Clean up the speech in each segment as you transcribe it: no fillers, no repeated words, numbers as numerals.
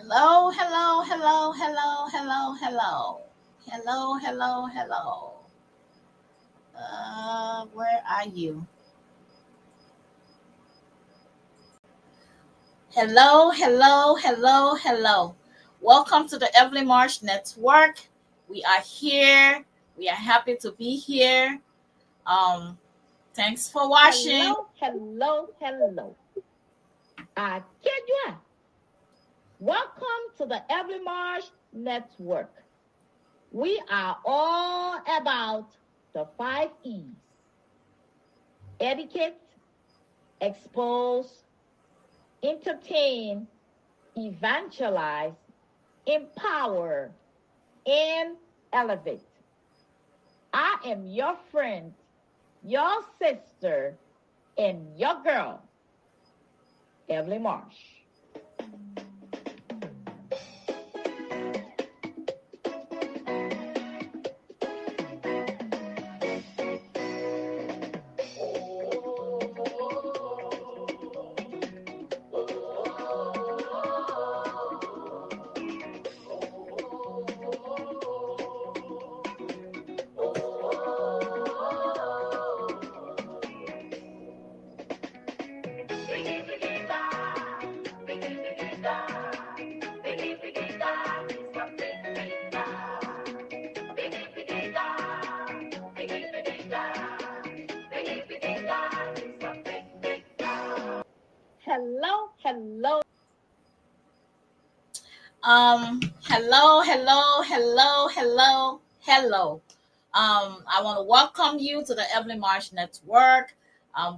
Hello, hello, hello, hello, hello, hello. Hello, hello, hello. Where are you? Hello, hello, hello, hello. Welcome to the Evelyn Marsh Network. We are here. We are happy to be here. Um, Thanks for watching. Hello, hello, hello. Kenya, welcome to the Every Marsh Network. We are all about the 5 E's: etiquette, expose, entertain, evangelize, empower, and elevate. I am your friend, your sister, and your girl, Evelyn Marsh. Hello, hello. Hello, hello, hello, hello, hello. I want to welcome you to the Evelyn Marsh Network.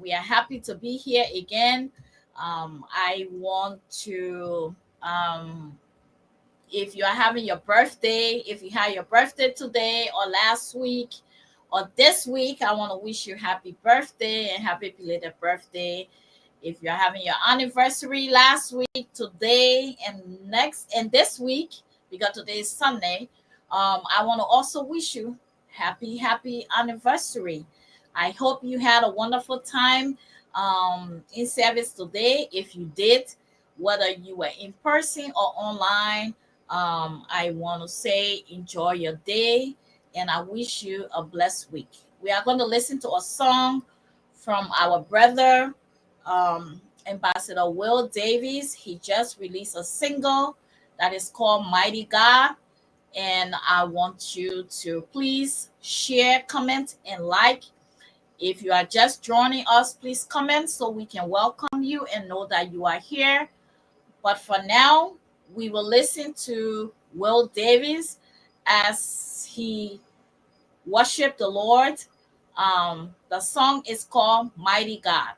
We are happy to be here again. I want to, if you are having your birthday, if you had your birthday today or last week or this week, I want to wish you happy birthday and happy belated birthday. If you're having your anniversary last week, today, and this week, because today is Sunday, I want to also wish you happy anniversary. I hope you had a wonderful time in service today. If you did, whether you were in person or online, I want to say enjoy your day and I wish you a blessed week. We are going to listen to a song from our brother, Ambassador Will Davies. He just released a single that is called Mighty God. And I want you to please share, comment, and like. If you are just joining us, please comment so we can welcome you and know that you are here. But for now, we will listen to Will Davies as he worshiped the Lord. The song is called Mighty God.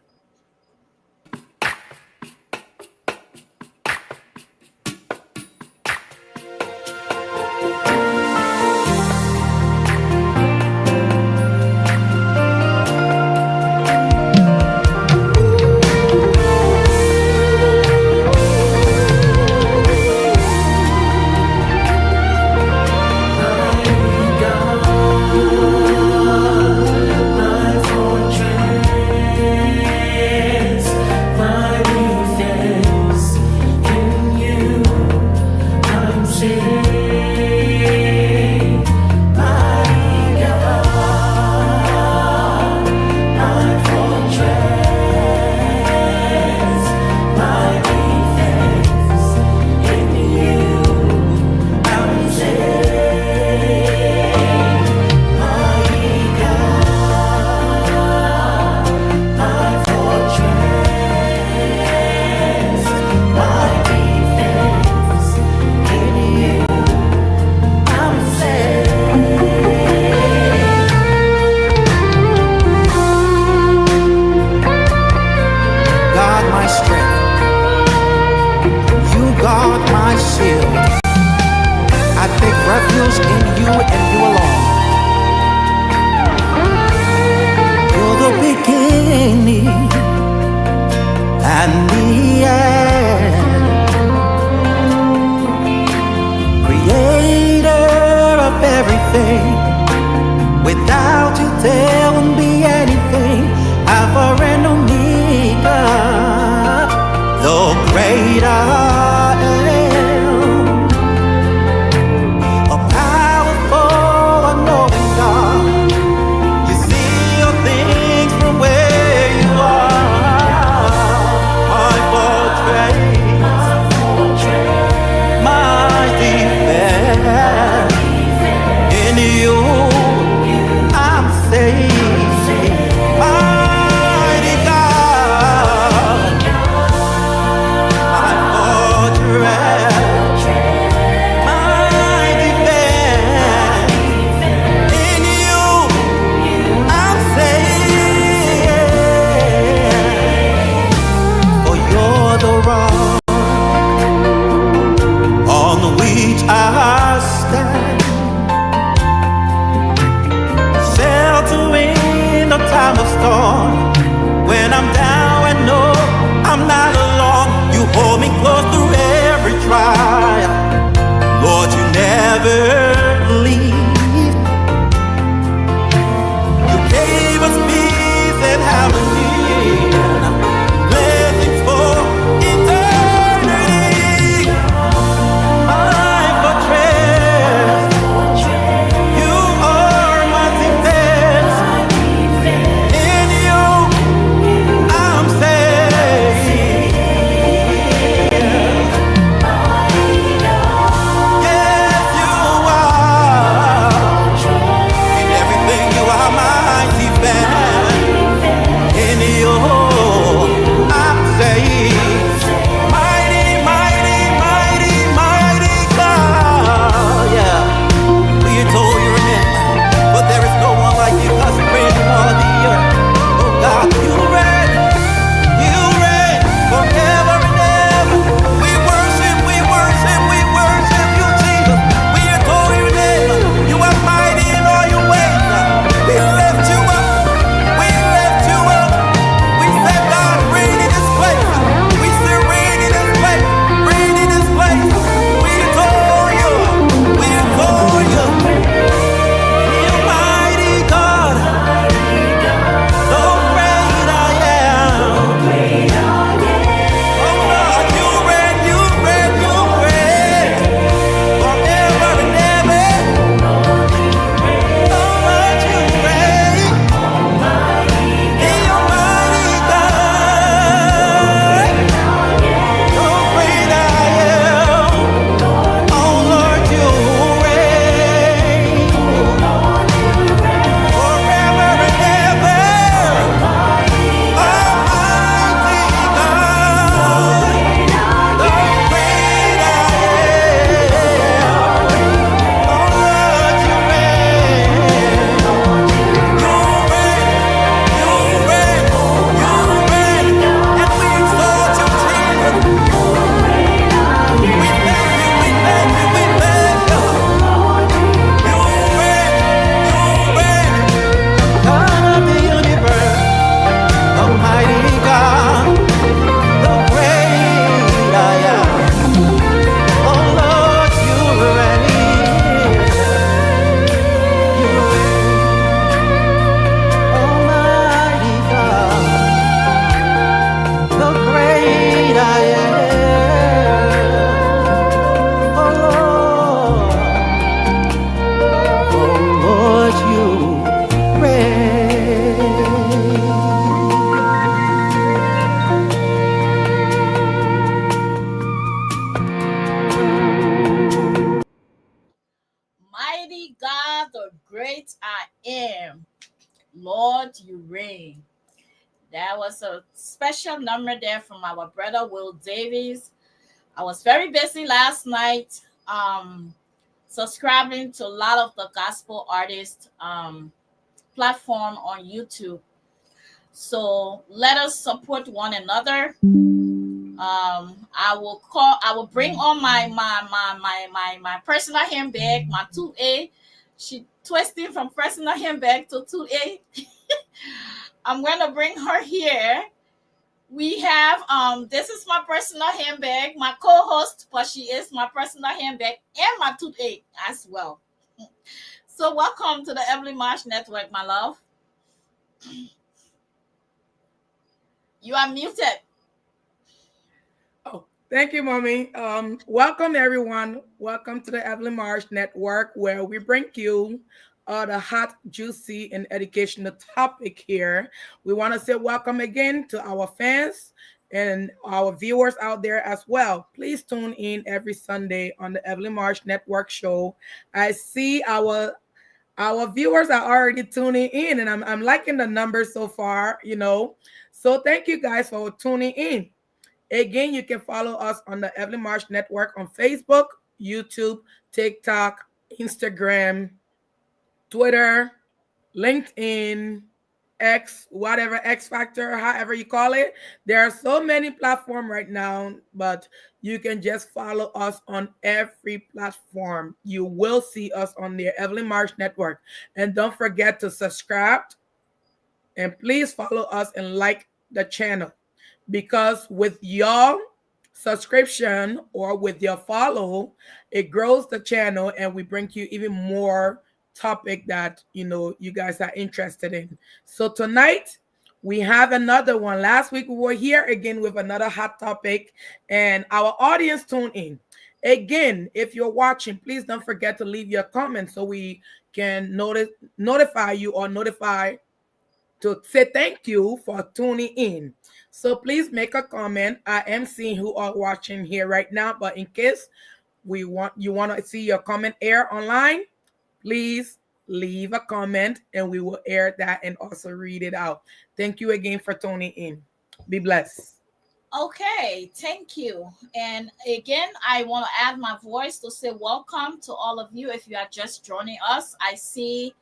Great I am. me close through every trial. Lord, you never leave. You gave us peace and harmony, blessings for eternity. My fortress, you are my defense. In you, I'm safe. Yes, you are. In everything, you are my defense. In you, I'm safe. Mighty, mighty, mighty, mighty God. Yeah, we adore your name, but there is no one like you, consecrated on the earth. Oh God, you reign forever and ever. We worship, we worship, we worship you, Jesus. We adore your name. You are mighty in all your ways. We lift you up. We lift you up. We say, God, reign in this place. We say, reign in this place. Reign in this place. We adore you. We adore you. You mighty God. So great I am. Oh Lord, you reign, you reign, you reign forever and ever. Oh Lord, you reign. You mighty God. So great I am. Oh Lord, you reign forever and ever. Almighty God. So great I am. Oh Lord, you reign. You reign, and we exalt you, Jesus. We thank you, we thank you, we thank you. You reign, God of the universe, Almighty God, the great I am. Oh Lord, you reign, Almighty God, the great I am. Oh Lord, you reign. Mighty God, the great I am. Lord, you reign. That was a special number there from our brother Will Davies. I was very busy last night, subscribing to a lot of the gospel artist platform on YouTube. So let us support one another. I will bring on my personal handbag, my 2A. She twisting from personal handbag to 2A. I'm gonna bring her here. We have this is my personal handbag, my co-host, but she is my personal handbag and my 2A as well. So welcome to the Evelyn Marsh Network, my love. You are muted. Oh, thank you, Mommy. Welcome, everyone. Welcome to the Evelyn Marsh Network, where we bring you the hot, juicy, and educational topic here. We want to say welcome again to our fans and our viewers out there as well. Please tune in every Sunday on the Evelyn Marsh Network show. I see our viewers are already tuning in, and I'm liking the numbers so far, So thank you guys for tuning in. Again, you can follow us on the Evelyn Marsh Network on Facebook, YouTube, TikTok, Instagram, Twitter, LinkedIn, X, whatever, X Factor, however you call it. There are so many platforms right now, but you can just follow us on every platform. You will see us on the Evelyn Marsh Network. And don't forget to subscribe, and please follow us and like the channel, because with y'all subscription or with your follow, it grows the channel and we bring you even more topic that you guys are interested in. So tonight we have another one. Last week we were here again with another hot topic, and our audience tuned in. Again, if you're watching, please don't forget to leave your comments so we can notify you or notify to say thank you for tuning in. So please make a comment. I am seeing who are watching here right now, but in case you want to see your comment air online, please leave a comment and we will air that and also read it out. Thank you again for tuning in. Be blessed. Okay, thank you. And again, I want to add my voice to say welcome to all of you. If you are just joining us, I see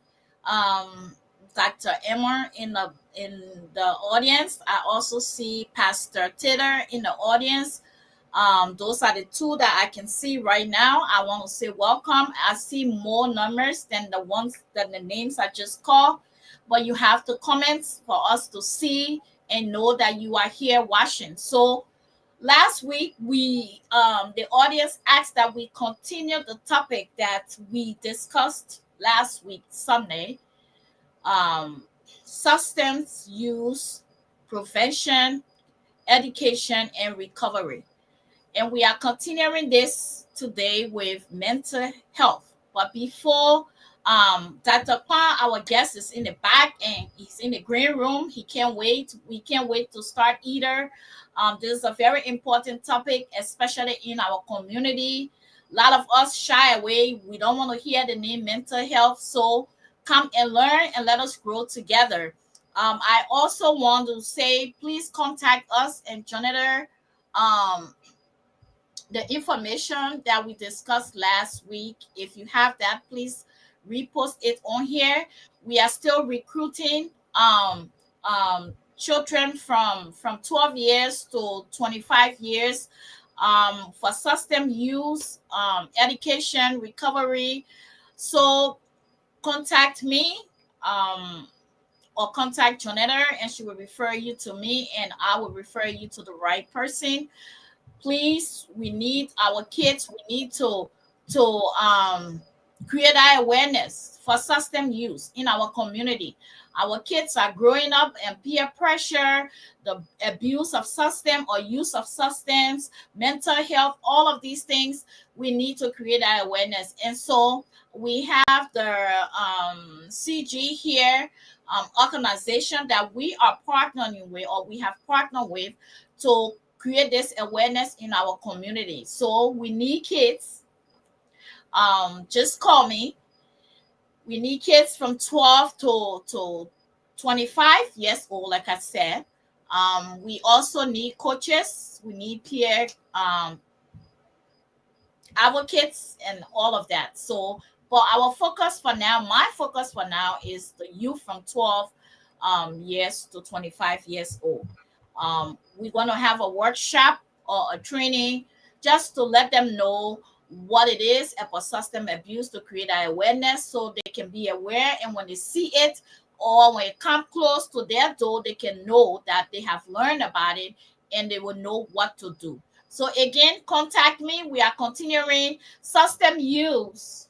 Dr. Emmer in the audience. I also see Pastor Taylor in the audience. Those are the two that I can see right now. I want to say welcome. I see more numbers than the names I just called, but you have to comment for us to see and know that you are here watching. So last week the audience asked that we continue the topic that we discussed last week Sunday, substance use prevention, education, and recovery. And we are continuing this today with mental health. But before Dr. Kwan, our guest, is in the back and he's in the green room. He can't wait. We can't wait to start either. This is a very important topic, especially in our community. A lot of us shy away. We don't want to hear the name mental health. So come and learn and let us grow together. I also want to say, please contact us and Jonathan. The information that we discussed last week, if you have that, please repost it on here. We are still recruiting children from 12 years to 25 years for system use, education, recovery. So contact me or contact Jonetta, and she will refer you to me, and I will refer you to the right person. Please, we need our kids. We need to create our awareness for system use in our community. Our kids are growing up and peer pressure, the abuse of system or use of substance, mental health, all of these things. We need to create our awareness. And so we have the CG here, organization that we are partnering with, or we have partnered with, to create this awareness in our community. So we need kids. Just call me. We need kids from 12 to 25 years old, like I said. We also need coaches. We need peer advocates and all of that. So, but our focus for now, my focus for now, is the youth from 12 years to 25 years old. We're going to have a workshop or a training just to let them know what it is about system abuse, to create awareness so they can be aware, and when they see it or when it comes close to their door, they can know that they have learned about it and they will know what to do. So again, contact me. We are continuing system use,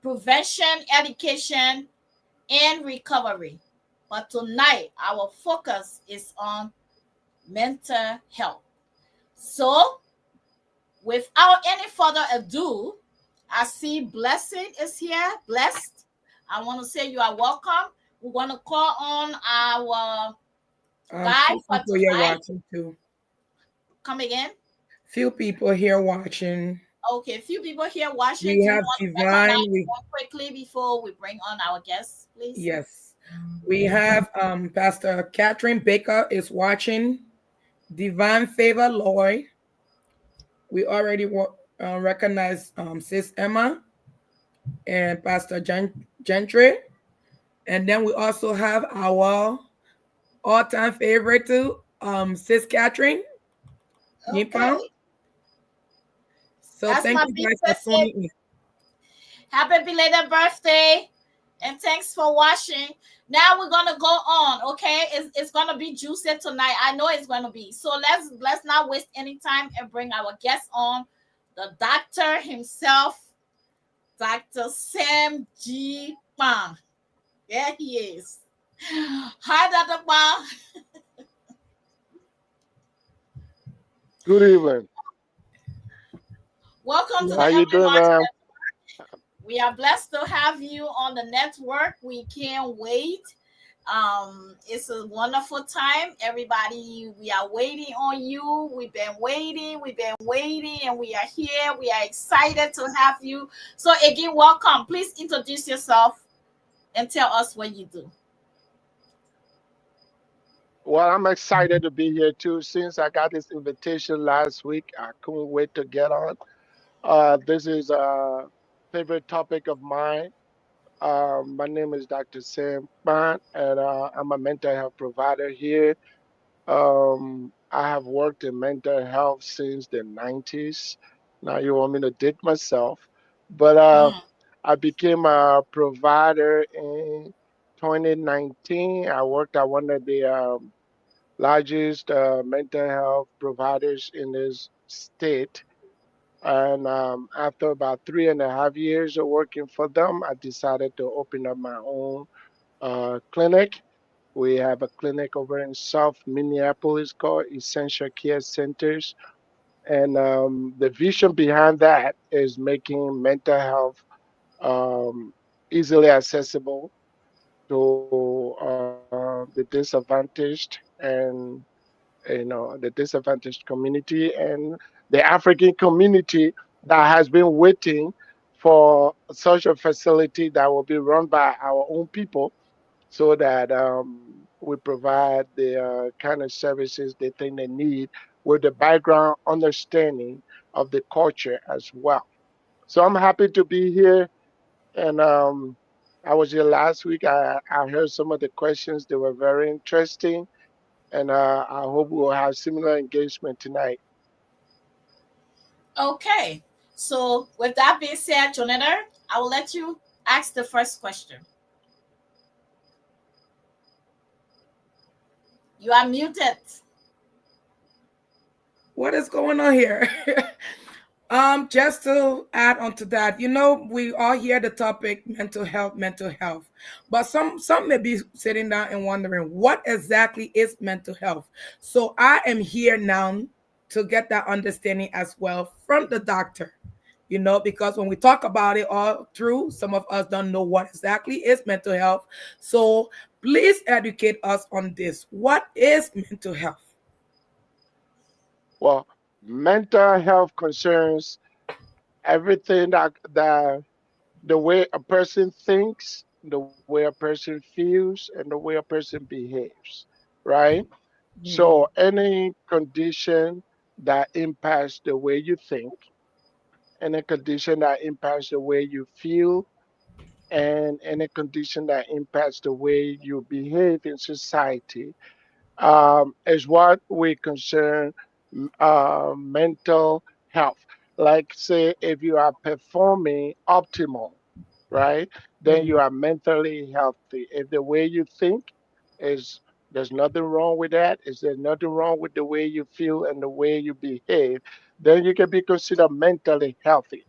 prevention, education, and recovery. But tonight, our focus is on mental health. So, without any further ado, I see Blessing is here. Blessed. I want to say you are welcome. We're going to call on our guy for people here tonight. watching too. Come again? Few people here watching. Okay, a few people here watching. We Do you have want to Divine. recognize one quickly before we bring on our guests, please? Yes. We have Pastor Catherine Baker is watching. Divine Favor Lloyd. We already recognize Sis Emma and Pastor Gentry. And then we also have our all-time favorite too, Sis Catherine. Okay. So That's thank my you big guys for tuning in. Happy belated birthday. And thanks for watching. Now we're gonna go on. Okay, it's gonna be juicy tonight. I know it's gonna be. So let's not waste any time and bring our guest on, the doctor himself, Dr. Sam G. Bang. There he is. Hi, Dr. Bang. Good evening. Welcome to the How you doing, Every ma'am? We are blessed to have you on the network. We can't wait. It's a wonderful time. Everybody, we are waiting on you. We've been waiting, and we are here. We are excited to have you. So again, welcome. Please introduce yourself and tell us what you do. Well, I'm excited to be here too. Since I got this invitation last week, I couldn't wait to get on. This is a favorite topic of mine. My name is Dr. Sam Bond, and I'm a mental health provider here. I have worked in mental health since the 90s. Now you want me to date myself, but Mm, I became a provider in 2019. I worked at one of the largest mental health providers in this state. And after about 3.5 years of working for them, I decided to open up my own clinic. We have a clinic over in South Minneapolis called Essential Care Centers. And the vision behind that is making mental health um, easily accessible to the disadvantaged and the disadvantaged community and the African community that has been waiting for such a facility that will be run by our own people so that we provide the kind of services they think they need with the background understanding of the culture as well. So I'm happy to be here. And I was here last week. I heard some of the questions. They were very interesting. And I hope we'll have similar engagement tonight. okay. So with that being said, Jonathan, I will let you ask the first question. You are muted. What is going on here? Just to add on to that, we all hear the topic mental health. But some may be sitting down and wondering what exactly is mental health. So I am here now to get that understanding as well from the doctor. Because when we talk about it all through, some of us don't know what exactly is mental health. So please educate us on this. What is mental health? Well, mental health concerns everything that the way a person thinks, the way a person feels, and the way a person behaves, right? So any condition that impacts the way you think, any condition that impacts the way you feel, and any condition that impacts the way you behave in society is what we concern mental health. Like, say, if you are performing optimal, right, then you are mentally healthy. If the way you think is there's nothing wrong with that, is there nothing wrong with the way you feel and the way you behave, then you can be considered mentally healthy.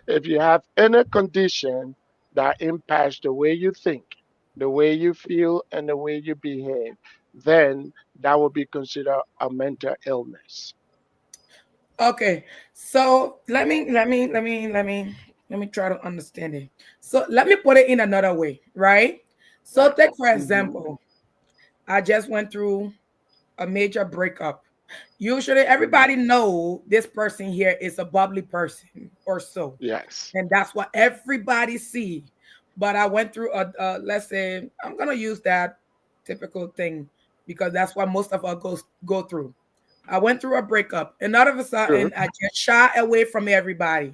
If you have any condition that impacts the way you think, the way you feel, and the way you behave, then that would be considered a mental illness. Okay, so let me try to understand it. So let me put it in another way, right? So take for Hmm. example, I just went through a major breakup. Usually everybody know this person here is a bubbly person or so, Yes. and that's what everybody see. But I went through let's say I'm gonna use that typical thing because that's what most of us go through. I went through a breakup, and all of a Good. sudden, I just shy away from everybody.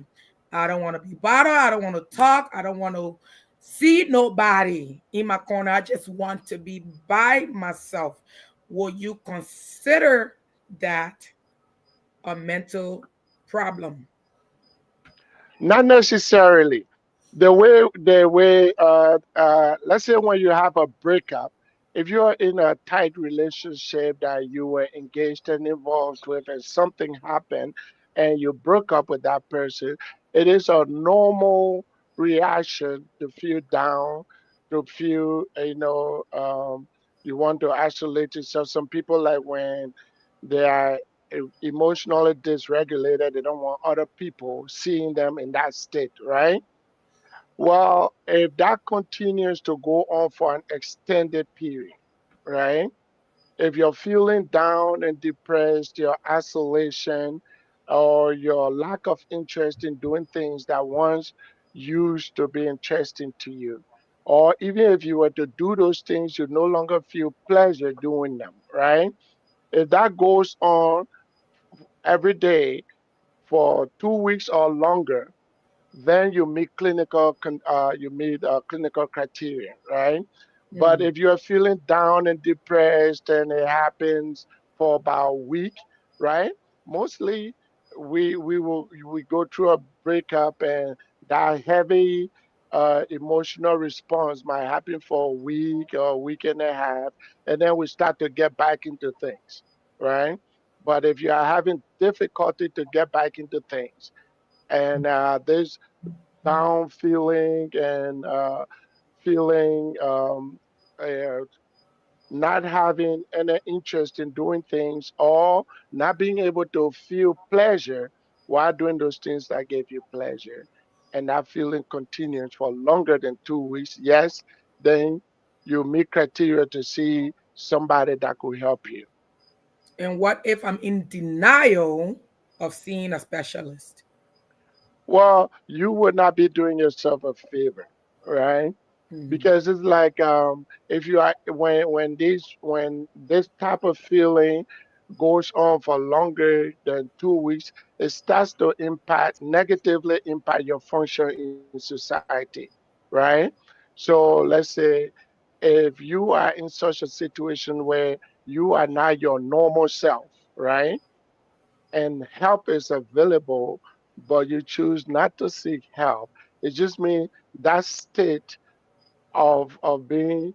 I don't want to be bothered. I don't want to talk. I don't want to see nobody in my corner. I just want to be by myself. Will you consider that a mental problem? Not necessarily. let's say when you have a breakup, if you're in a tight relationship that you were engaged and involved with and something happened and you broke up with that person, it is a normal reaction to feel down, to feel, you want to isolate yourself. Some people, like when they are emotionally dysregulated, they don't want other people seeing them in that state, right? Well, if that continues to go on for an extended period, right? If you're feeling down and depressed, your isolation or your lack of interest in doing things that once used to be interesting to you, or even if you were to do those things, you no longer feel pleasure doing them, right? If that goes on every day for 2 weeks or longer, then you meet clinical criteria, right? But Mm. if you are feeling down and depressed and it happens for about a week, right? Mostly we go through a breakup, and that heavy emotional response might happen for a week or a week and a half, and then we start to get back into things, right? But if you are having difficulty to get back into things, and there's down feeling and feeling uh, not having any interest in doing things, or not being able to feel pleasure while doing those things that gave you pleasure, and that feeling continues for longer than 2 weeks, yes, then you meet criteria to see somebody that could help you. And what if I'm in denial of seeing a specialist? Well, you would not be doing yourself a favor, right? Mhm. Because it's like, if you are when this type of feeling goes on for longer than 2 weeks, it starts to negatively impact your function in society, right? So let's say if you are in such a situation where you are not your normal self, right, and help is available, but you choose not to seek help, it just means that state of being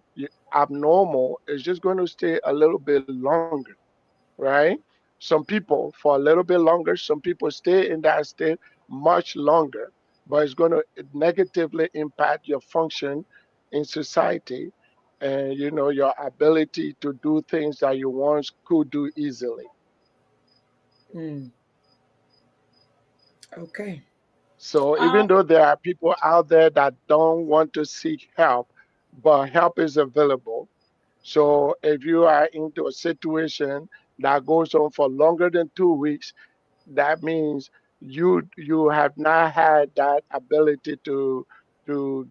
abnormal is just going to stay a little bit longer, right? Some people for a little bit longer, some people stay in that state much longer, but it's going to negatively impact your function in society, and your ability to do things that you once could do easily. Mm. Okay. So Um, even though there are people out there that don't want to seek help, but help is available. So if you are into a situation that goes on for longer than 2 weeks, that means you have not had that ability to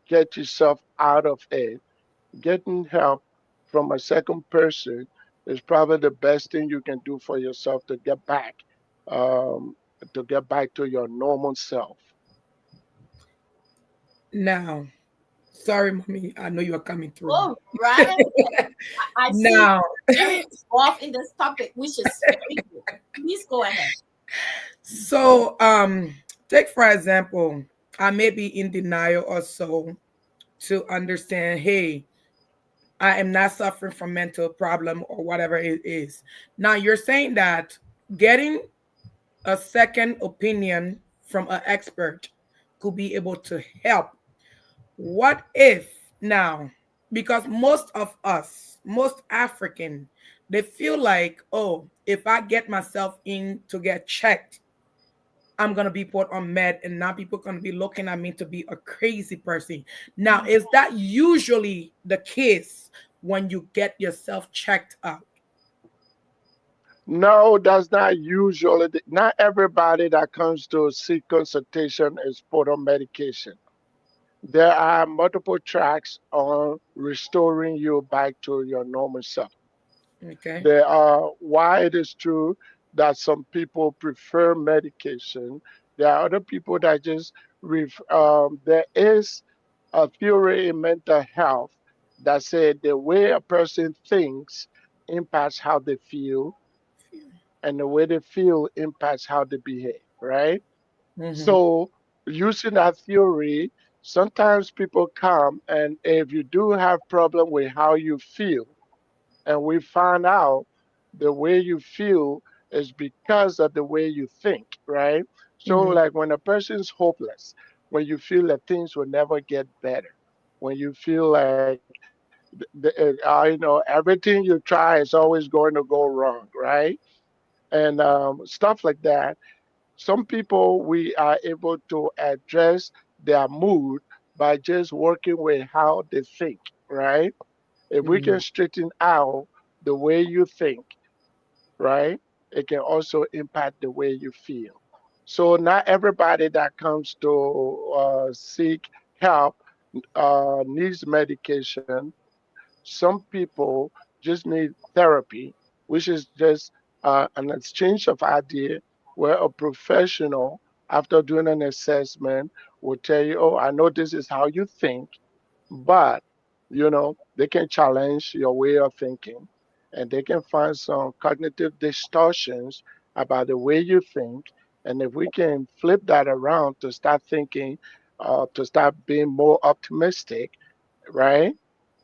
get yourself out of it. Getting help from a second person is probably the best thing you can do for yourself um, to get back to your normal self. Now, sorry, mommy. I know you are coming through. all right. I see Now, very involved in this topic, which is very good. Please go ahead. so take for example, I may be in denial or so to understand, hey, I am not suffering from mental problem or whatever it is. Now you're saying that getting a second opinion from an expert could be able to help. What if now, because most of us, most African, they feel like, oh, if I get myself in to get checked, I'm gonna be put on med, and now people gonna be looking at me to be a crazy person. Now, Mhm. is that usually the case when you get yourself checked out? No, that's not usually. Not everybody that comes to seek consultation is put on medication. There are multiple tracks on restoring you back to your normal self. Okay. There are, why it is true that some people prefer medication. There are other people that just, there is a theory in mental health that said the way a person thinks impacts how they feel, and the way they feel impacts how they behave, right? Mm-hmm. So, using that theory, sometimes people come, and if you do have problem with how you feel, and we find out the way you feel is because of the way you think, right? So, Mm-hmm. like when a person's hopeless, when you feel that things will never get better, when you feel like everything you try is always going to go wrong, right? And stuff like that. Some people we are able to address their mood by just working with how they think, right? If we Mm-hmm. can straighten out the way you think, right, it can also impact the way you feel. So not everybody that comes to seek help needs medication. Some people just need therapy, which is just an exchange of idea where a professional, after doing an assessment, will tell you, "Oh, I know this is how you think, but they can challenge your way of thinking, and they can find some cognitive distortions about the way you think. And if we can flip that around to start thinking, to start being more optimistic, right,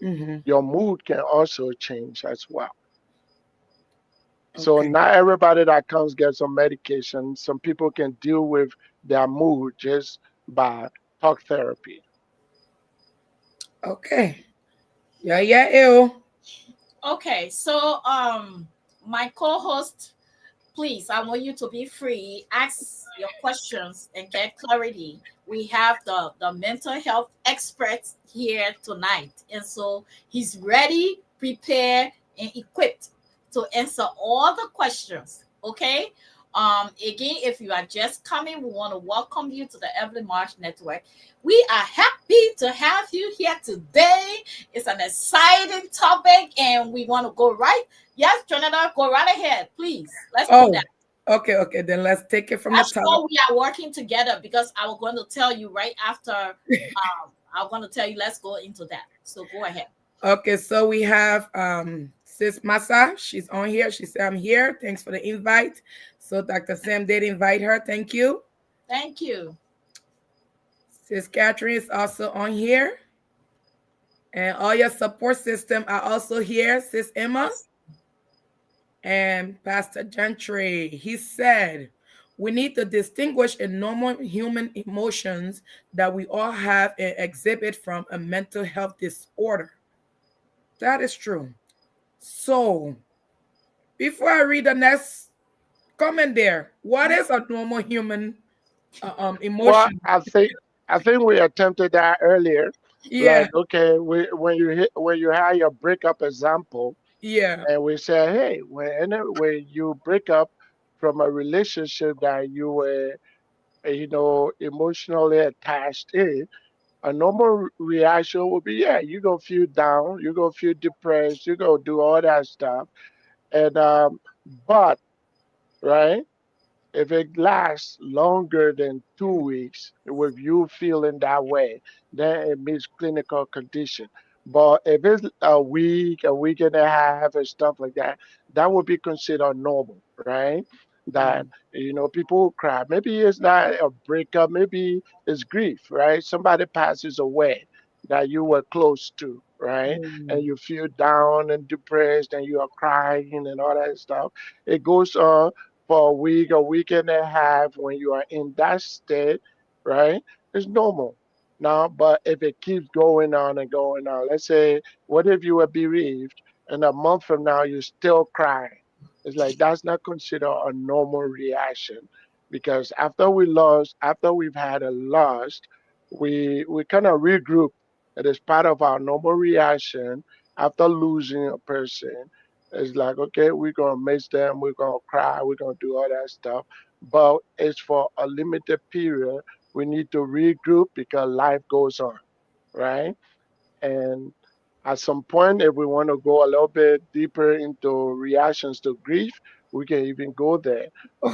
Mm-hmm. your mood can also change as well." So Okay. not everybody that comes gets some medication. Some people can deal with their mood just by talk therapy. Okay. Yeah, yeah, ew. Okay, so my co-host, please, I want you to be free, ask your questions and get clarity. We have the mental health experts here tonight, and so he's ready, prepared, and equipped to answer all the questions. Okay. Again, if you are just coming, we want to welcome you to the Evelyn Marsh Network. We are happy to have you here today. It's an exciting topic, and we want to go right. Yes, Jonathan, go right ahead, please. Let's do that. Oh, okay, okay. Then let's take it from the That's top. why we are working together, because I was going to tell you right after. I'm going to tell you. Let's go into that. So go ahead. Okay, so we have Sis Massa. She's on here. She said, I'm here. Thanks for the invite. So Dr. Sam did invite her. Thank you. Thank you. Sis Catherine is also on here. And all your support system are also here. Sis Emma Awesome. and Pastor Gentry. He said, we need to distinguish a normal human emotions that we all have and exhibit from a mental health disorder. That is true. So, before I read the next comment there, what is a normal human Well, emotion? I think we attempted that earlier. Yeah, Like, okay, when you have your breakup example, yeah. and we say, hey, when you break up from a relationship that you were, emotionally attached in, a normal reaction would be, yeah, you gonna feel down, you gonna feel depressed, you gonna do all that stuff, and but right. If it lasts longer than 2 weeks with you feeling that way, then it means clinical condition. But if it's a week and a half, and stuff like that, that would be considered normal, right? That, Mhm. people will cry. Maybe it's not a breakup, maybe it's grief, right? Somebody passes away that you were close to, right? And Mhm. you feel down and depressed and you are crying and all that stuff. It goes on for a week and a half. When you are in that state, right? It's normal. Now, but if it keeps going on and going on, let's say, what if you were bereaved and a month from now you're still crying? It's like that's not considered a normal reaction, because after we've had a loss, we kind of regroup. It is part of our normal reaction after losing a person. It's like, okay, we're gonna miss them, we're gonna cry, we're gonna do all that stuff. But it's for a limited period. We need to regroup because life goes on, right? And at some point, if we want to go a little bit deeper into reactions to grief, we can even go there.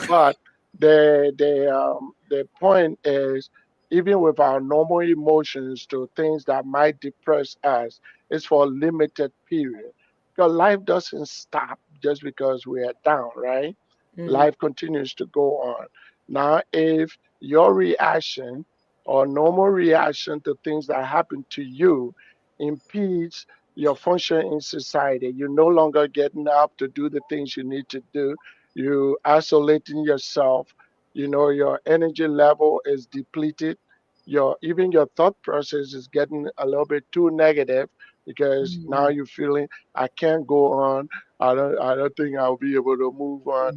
But the point is, even with our normal emotions to things that might depress us, it's for a limited period. Because life doesn't stop just because we are down, right? Mhm. Life continues to go on. Now, if your reaction or normal reaction to things that happen to you impedes your function in society. You're no longer getting up to do the things you need to do. You isolating yourself. Your energy level is depleted. Even your thought process is getting a little bit too negative because now Mhm. you're feeling I can't go on. I don't think I'll be able to move on.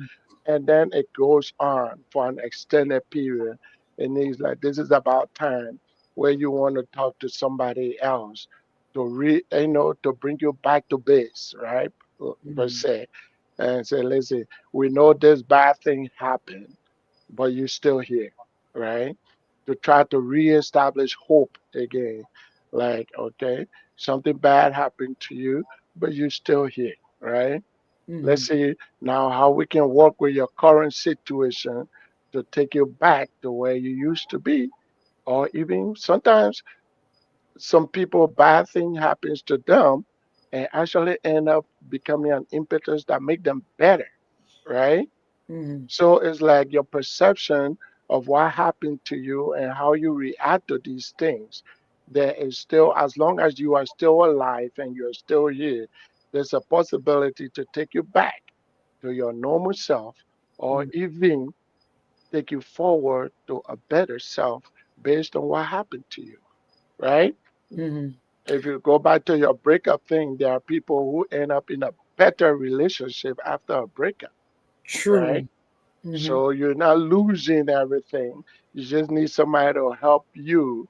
And then it goes on for an extended period. And it's like this is about time where you want to talk to somebody else to bring you back to base, right? Per Mhm. se. And say, listen, we know this bad thing happened, but you're still here, right? To try to reestablish hope again. Like, okay, something bad happened to you, but you're still here, right? Let's Mhm. see now how we can work with your current situation to take you back to where you used to be. Or even sometimes some people, bad thing happens to them and actually end up becoming an impetus that make them better, right? Mhm. So it's like your perception of what happened to you and how you react to these things. There is still, as long as you are still alive and you're still here, there's a possibility to take you back to your normal self or Mhm. even take you forward to a better self based on what happened to you, right? Mhm. If you go back to your breakup thing, there are people who end up in a better relationship after a breakup, right? True. Mhm. So you're not losing everything. You just need somebody to help you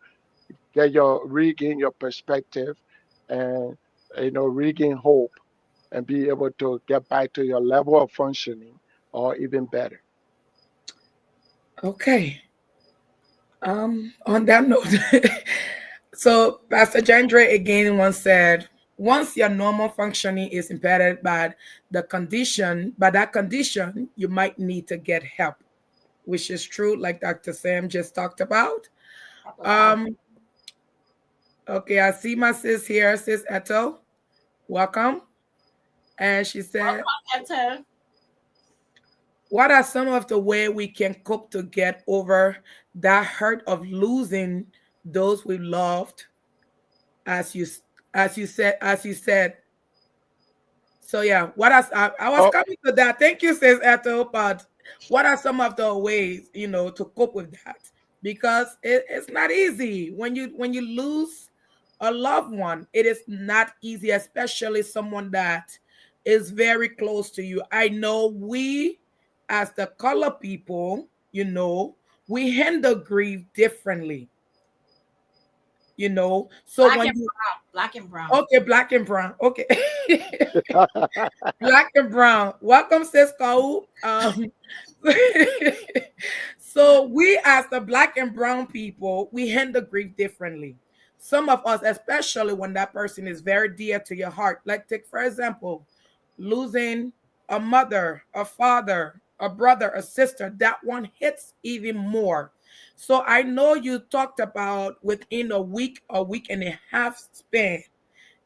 regain your perspective and regain hope and be able to get back to your level of functioning or even better. Okay. On that note, so Pastor Jandre again once said, once your normal functioning is impeded by that condition, you might need to get help, which is true, like Dr. Sam just talked about. Um, okay, I see my sis here, Sis Eto. Welcome. And she said, Welcome, Etta. what are some of the way we can cope to get over that hurt of losing those we loved, as you as you said. So yeah, I was Oh, coming to that. Thank you, says Ethel. But what are some of the ways to cope with that? Because it's not easy when you lose a loved one. It is not easy, especially someone that is very close to you. I know we, as the color people, we handle grief differently. So Black when and you brown. Black and brown. okay, black and brown. Okay. Black and brown. Welcome, Cisco. So we as the black and brown people, we handle grief differently. Some of us, especially when that person is very dear to your heart. Like take for example, losing a mother, a father, a brother, a sister. That one hits even more. So I know you talked about within a week and a half span,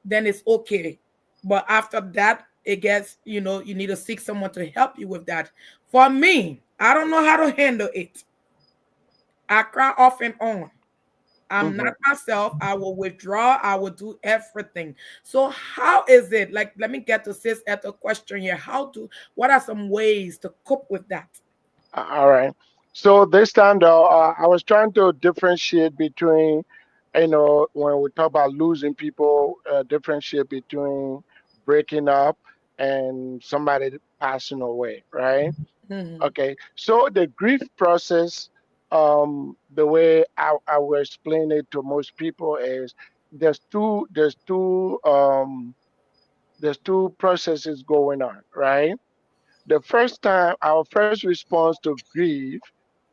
then it's okay. But after that, it gets, you need to seek someone to help you with that. For me, I don't know how to handle it. I cry off and on. I'm mhm. not myself. I will withdraw. I will do everything. So how is it? Like, let me get to sis at the question here. What are some ways to cope with that? All right. So this time though, I was trying to differentiate between, when we talk about losing people, differentiate between breaking up and somebody passing away, right? Mhm. Okay. So the grief process, the way I will explain it to most people is there's two there's two there's two processes going on, right? The first time, our first response to grief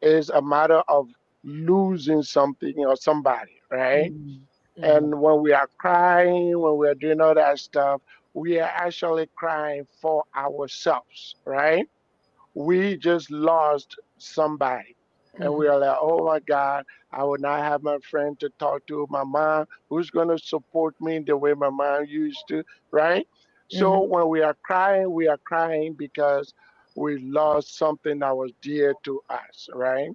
is a matter of losing something or somebody, right? Mhm. Mhm. And when we are crying, when we are doing all that stuff, we are actually crying for ourselves, right? We just lost somebody. And we Mhm. are like, oh my God, I will not have my friend to talk to, my mom, who's going to support me the way my mom used to, right? So Mhm. when we are crying because we lost something that was dear to us, right?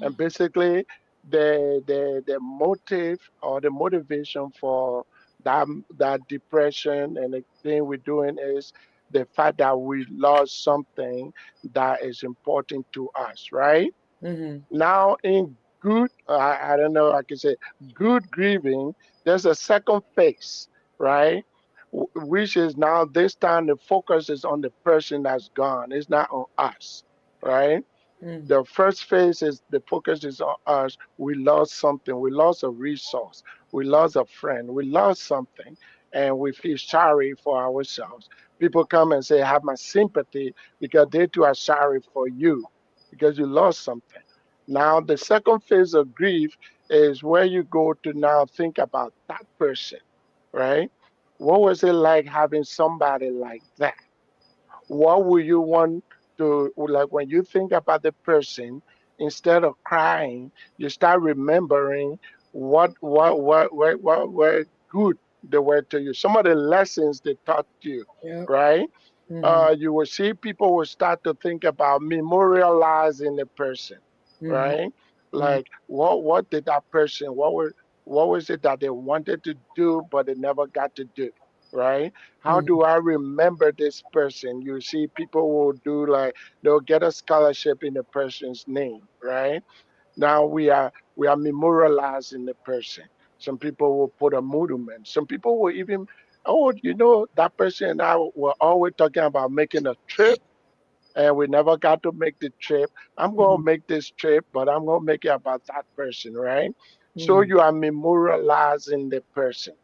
And basically, the motive or the motivation for that depression and the thing we're doing is the fact that we lost something that is important to us, right? Mm-hmm. Now, in good, I don't know, I can say good grieving, there's a second phase, right? Which is now this time the focus is on the person that's gone. It's not on us, right? Mm-hmm. The first phase is the focus is on us. We lost something. We lost a resource. We lost a friend. We lost something. And we feel sorry for ourselves. People come and say, have my sympathy because they too are sorry for you because you lost something. Now, the second phase of grief is where you go to now think about that person, right? What was it like having somebody like that? What would you want to, like, when you think about the person, instead of crying, you start remembering what good they were to you, some of the lessons they taught you, Yep. right? Mm-hmm. You will see people will start to think about memorializing the person, Mm-hmm. right? Like what did that person, what was it that they wanted to do but they never got to do, right? How Mm-hmm. do I remember this person? You see people will do like they'll get a scholarship in the person's name, right? Now we are memorializing the person. Some people will put a monument. Some people will even, oh, that person and I were always talking about making a trip and we never got to make the trip. I'm gonna make this trip, but I'm gonna make it about that person, right? So Mm-hmm. you are memorializing the person.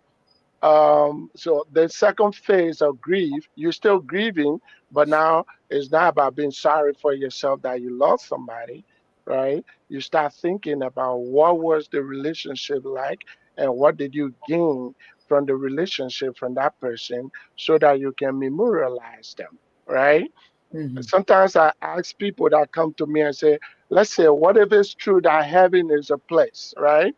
So the second phase of grief, you're still grieving, but now it's not about being sorry for yourself that you lost somebody, right? You start thinking about what was the relationship like and what did you gain from the relationship from that person so that you can memorialize them, right? Mm-hmm. Sometimes I ask people that come to me and say, let's say, what if it's true that heaven is a place, right?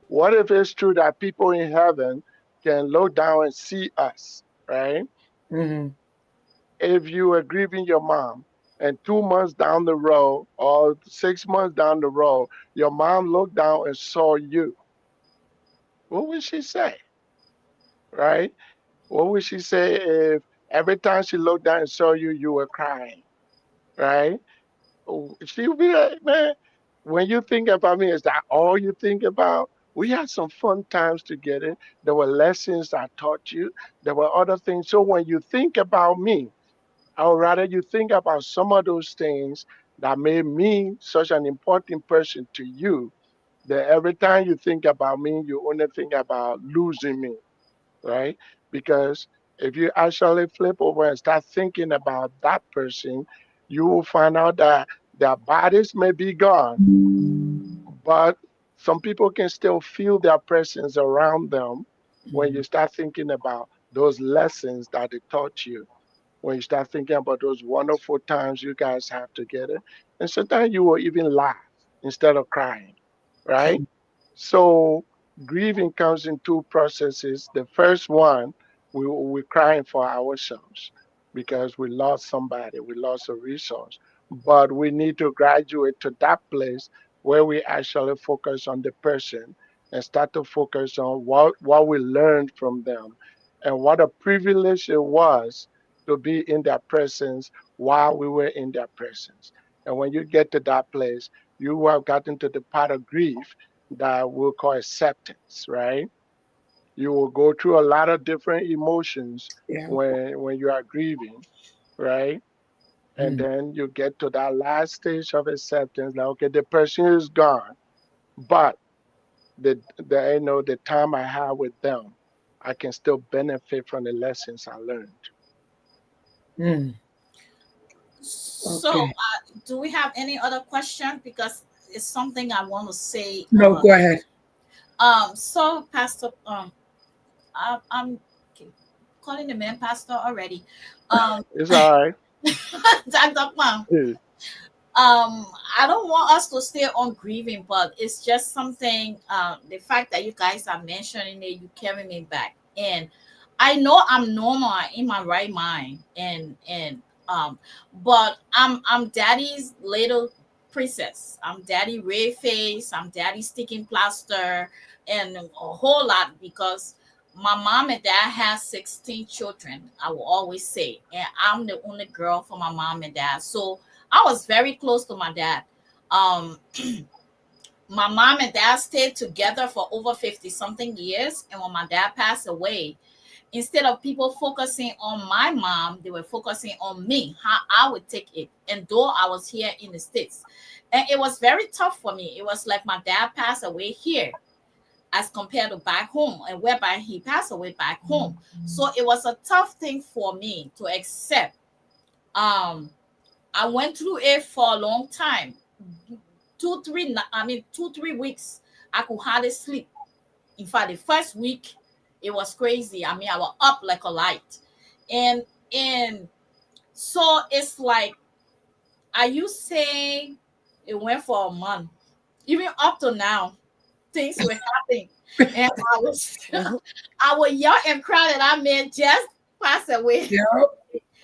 What if it's true that people in heaven can look down and see us, right? Mm-hmm. If you were grieving your mom and 2 months down the road or 6 months down the road, your mom looked down and saw you, what would she say, right? What would she say if every time she looked down and saw you, you were crying, right? She'll be like, man, when you think about me, is that all you think about? We had some fun times together. There were lessons I taught you. There were other things. So when you think about me, or rather you think about some of those things that made me such an important person to you, that every time you think about me, you only think about losing me, right? Because if you actually flip over and start thinking about that person, you will find out that their bodies may be gone, but some people can still feel their presence around them when you start thinking about those lessons that they taught you, when you start thinking about those wonderful times you guys have together. And sometimes you will even laugh instead of crying, right? So grieving comes in two processes. The first one, we're crying for ourselves because we lost somebody, we lost a resource. But we need to graduate to that place where we actually focus on the person and start to focus on what we learned from them and what a privilege it was to be in their presence while we were in their presence. And when you get to that place, you have gotten to the part of grief that we'll call acceptance, right? You will go through a lot of different emotions Yeah. when you are grieving, right? And Mm-hmm. then you get to that last stage of acceptance, like okay, the person is gone, but the time I have with them, I can still benefit from the lessons I learned. Mm. So, Okay. do we have any other question? Because it's something I want to say. No, go ahead. So Pastor, I'm calling the man pastor already. Um, It's all right. Dr. Kwang, Yeah. I don't want us to stay on grieving, but it's just something. The fact that you guys are mentioning it, you carry me back, and I know I'm normal in my right mind, and but I'm daddy's little princess. I'm daddy ray face. I'm daddy sticking plaster, and a whole lot because my mom and dad has 16 children. I will always say, and I'm the only girl for my mom and dad. So I was very close to my dad. Um, my mom and dad stayed together for over 50 something years, and when my dad passed away, instead of people focusing on my mom, they were focusing on me, how I would take it. And though I was here in the States, and it was very tough for me. It was like my dad passed away here as compared to back home, and whereby he passed away back home. So it was a tough thing for me to accept. Um, I went through it for a long time. 2 3 weeks I could hardly sleep. In fact, the first week it was crazy. I mean, I was up like a light. And so it's like, are you saying it went for a month? Even up to now, things were happening. And I was Mhm, I would yell and cry that I man just passed away. Yeah.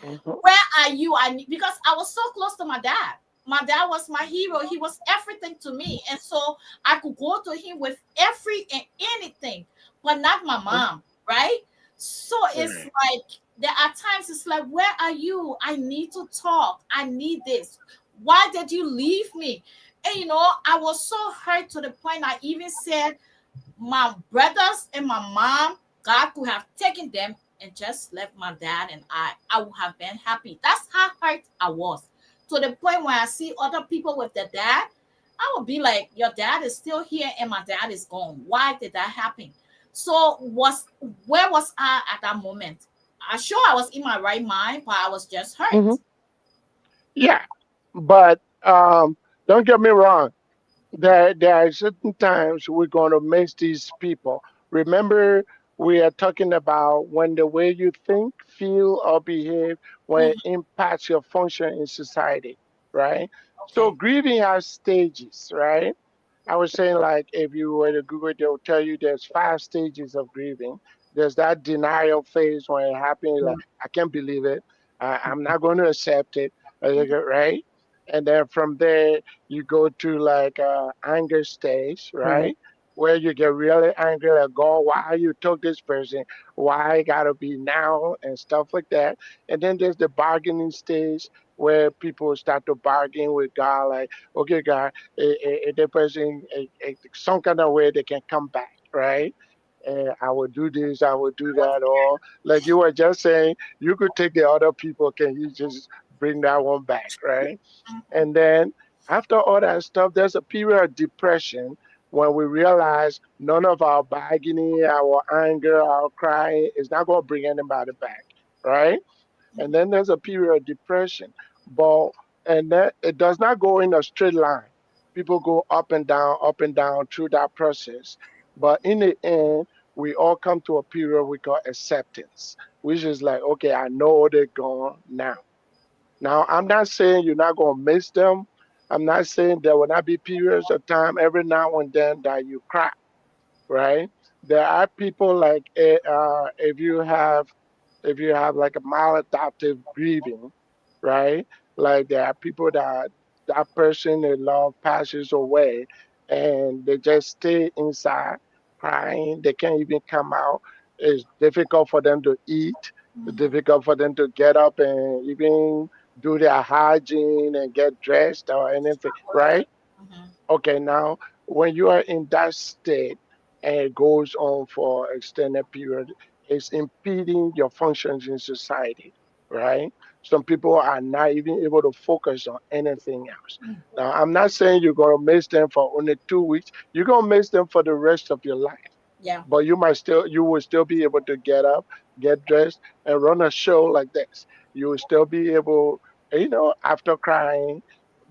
mhm, Where are you? Because I was so close to my dad. My dad was my hero. He was everything to me. And so I could go to him with every and anything, but not my mhm. mom, right? So it's Right. like there are times it's like, where are you? I need to talk. I need this. Why did you leave me? And I was so hurt to the point I even said my brothers and my mom, God could have taken them and just left my dad and I would have been happy. That's how hurt I was. To the point where I see other people with their dad, I would be like, your dad is still here and my dad is gone. Why did that happen? So where was I at that moment? I sure I was in my right mind, but I was just Mhm. hurt. Yeah, but don't get me wrong. There are certain times we're going to miss these people. Remember, we are talking about when the way you think, feel, or behave when Mhm. it impacts your function in society, right? So Okay. grieving has stages, right? I was saying, like, if you were to Google it, they'll tell you there's 5 stages of grieving. There's that denial phase when it happens, like, I can't believe it. I'm not going to accept it, right? And then from there, you go to like anger stage, Correct. right? Where you get really angry, like, God, why you took this person? Why it gotta be now and stuff like that. And then there's the bargaining stage where people start to bargain with God, like, okay, God, the person, some kind of way they can come back, right? I will do this, I will do that, or like you were just saying, you could take the other people, can you just bring that one back, right? And then after all that stuff, there's a period of depression when we realize none of our bargaining, our anger, our crying is not going to bring anybody back, right? And then there's a period of depression. But and then it does not go in a straight line. People go up and down through that process. But in the end, we all come to a period we call acceptance, which is like, okay, I know they're gone now. Now, I'm not saying you're not going to miss them. I'm not saying there will not be periods of time every now and then that you cry, right? There are people like if you have like a maladaptive grieving, right? Like there are people that that person they love passes away and they just stay inside crying. They can't even come out. It's difficult for them to eat. It's difficult for them to get up and even do their hygiene and get dressed or anything, right? Mhm. Okay, now when you are in that state and it goes on for extended period, it's impeding your functions in society, right? Some people are not even able to focus on anything else. Now, I'm not saying you're gonna miss them for only 2 weeks. You're gonna miss them for the rest of your life, Yeah. but you will still be able to get up, get dressed, and run a show like this. You will still be able, after crying,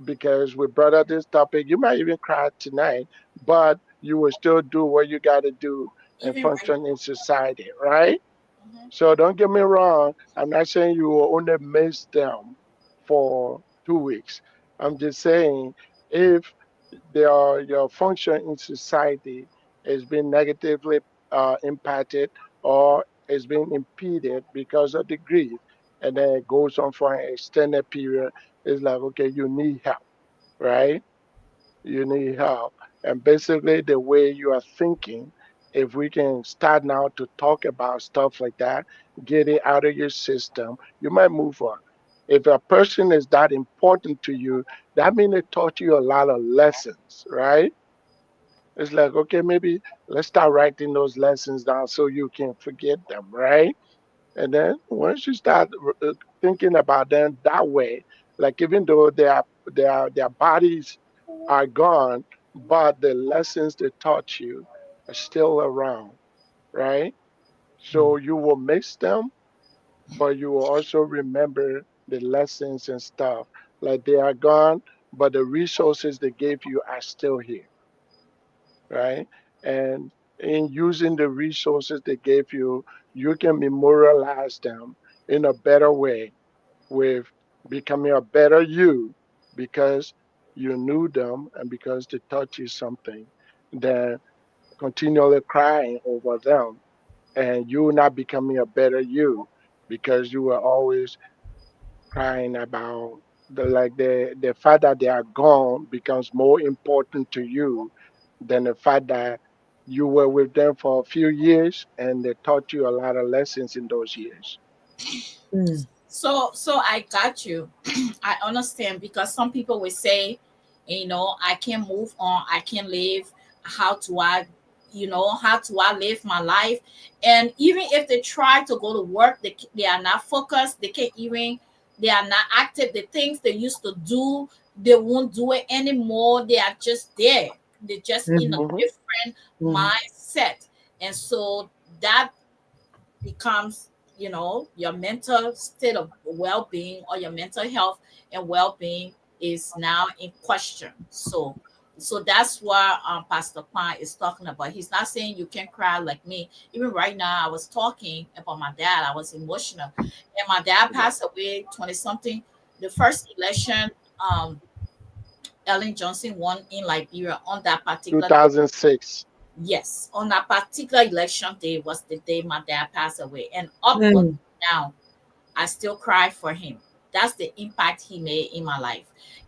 because we brought up this topic, you might even cry tonight, but you will still do what you got to do and Even right. function in society, right? Mhm. So don't get me wrong. I'm not saying you will only miss them for 2 weeks. I'm just saying if your function in society is being negatively impacted or is being impeded because of the grief, and then it goes on for an extended period, it's like, okay, you need help, right? you need help. And basically, the way you are thinking, if we can start now to talk about stuff like that, get it out of your system, you might move on. If a person is that important to you, that means they taught you a lot of lessons, right? It's like, okay, maybe let's start writing those lessons down so you can forget them, right? And then once you start thinking about them that way, like even though their bodies are gone, but the lessons they taught you are still around, right? So you will miss them, but you will also remember the lessons and stuff. Like they are gone, but the resources they gave you are still here, right? And in using the resources they gave you, you can memorialize them in a better way with becoming a better you because you knew them and because they taught you something than continually crying over them and you not becoming a better you because you were always crying about the fact that they are gone becomes more important to you than the fact that you were with them for a few years and they taught you a lot of lessons in those years. Mm. So I got you. I understand because some people will say, I can't move on, I can't live. How do I, how do I live my life? And even if they try to go to work, they are not focused. They can't even, they are not active. The things they used to do, they won't do it anymore. They are just there. They're just in a Mhm. Hmm. different Mhm. mindset. And so that becomes your mental state of well-being or your mental health and well-being is now in question. So that's what Pastor Kwan is talking about. He's not saying you can cry like me. Even right now I was talking about my dad. I was emotional, and my dad Yeah. passed away 20 something. The first election, Ellen Johnson won in Liberia on that particular day. 2006. Yes, on that particular election day was the day my dad passed away. And up until Mm. now, I still cry for him. That's the impact he made in my life.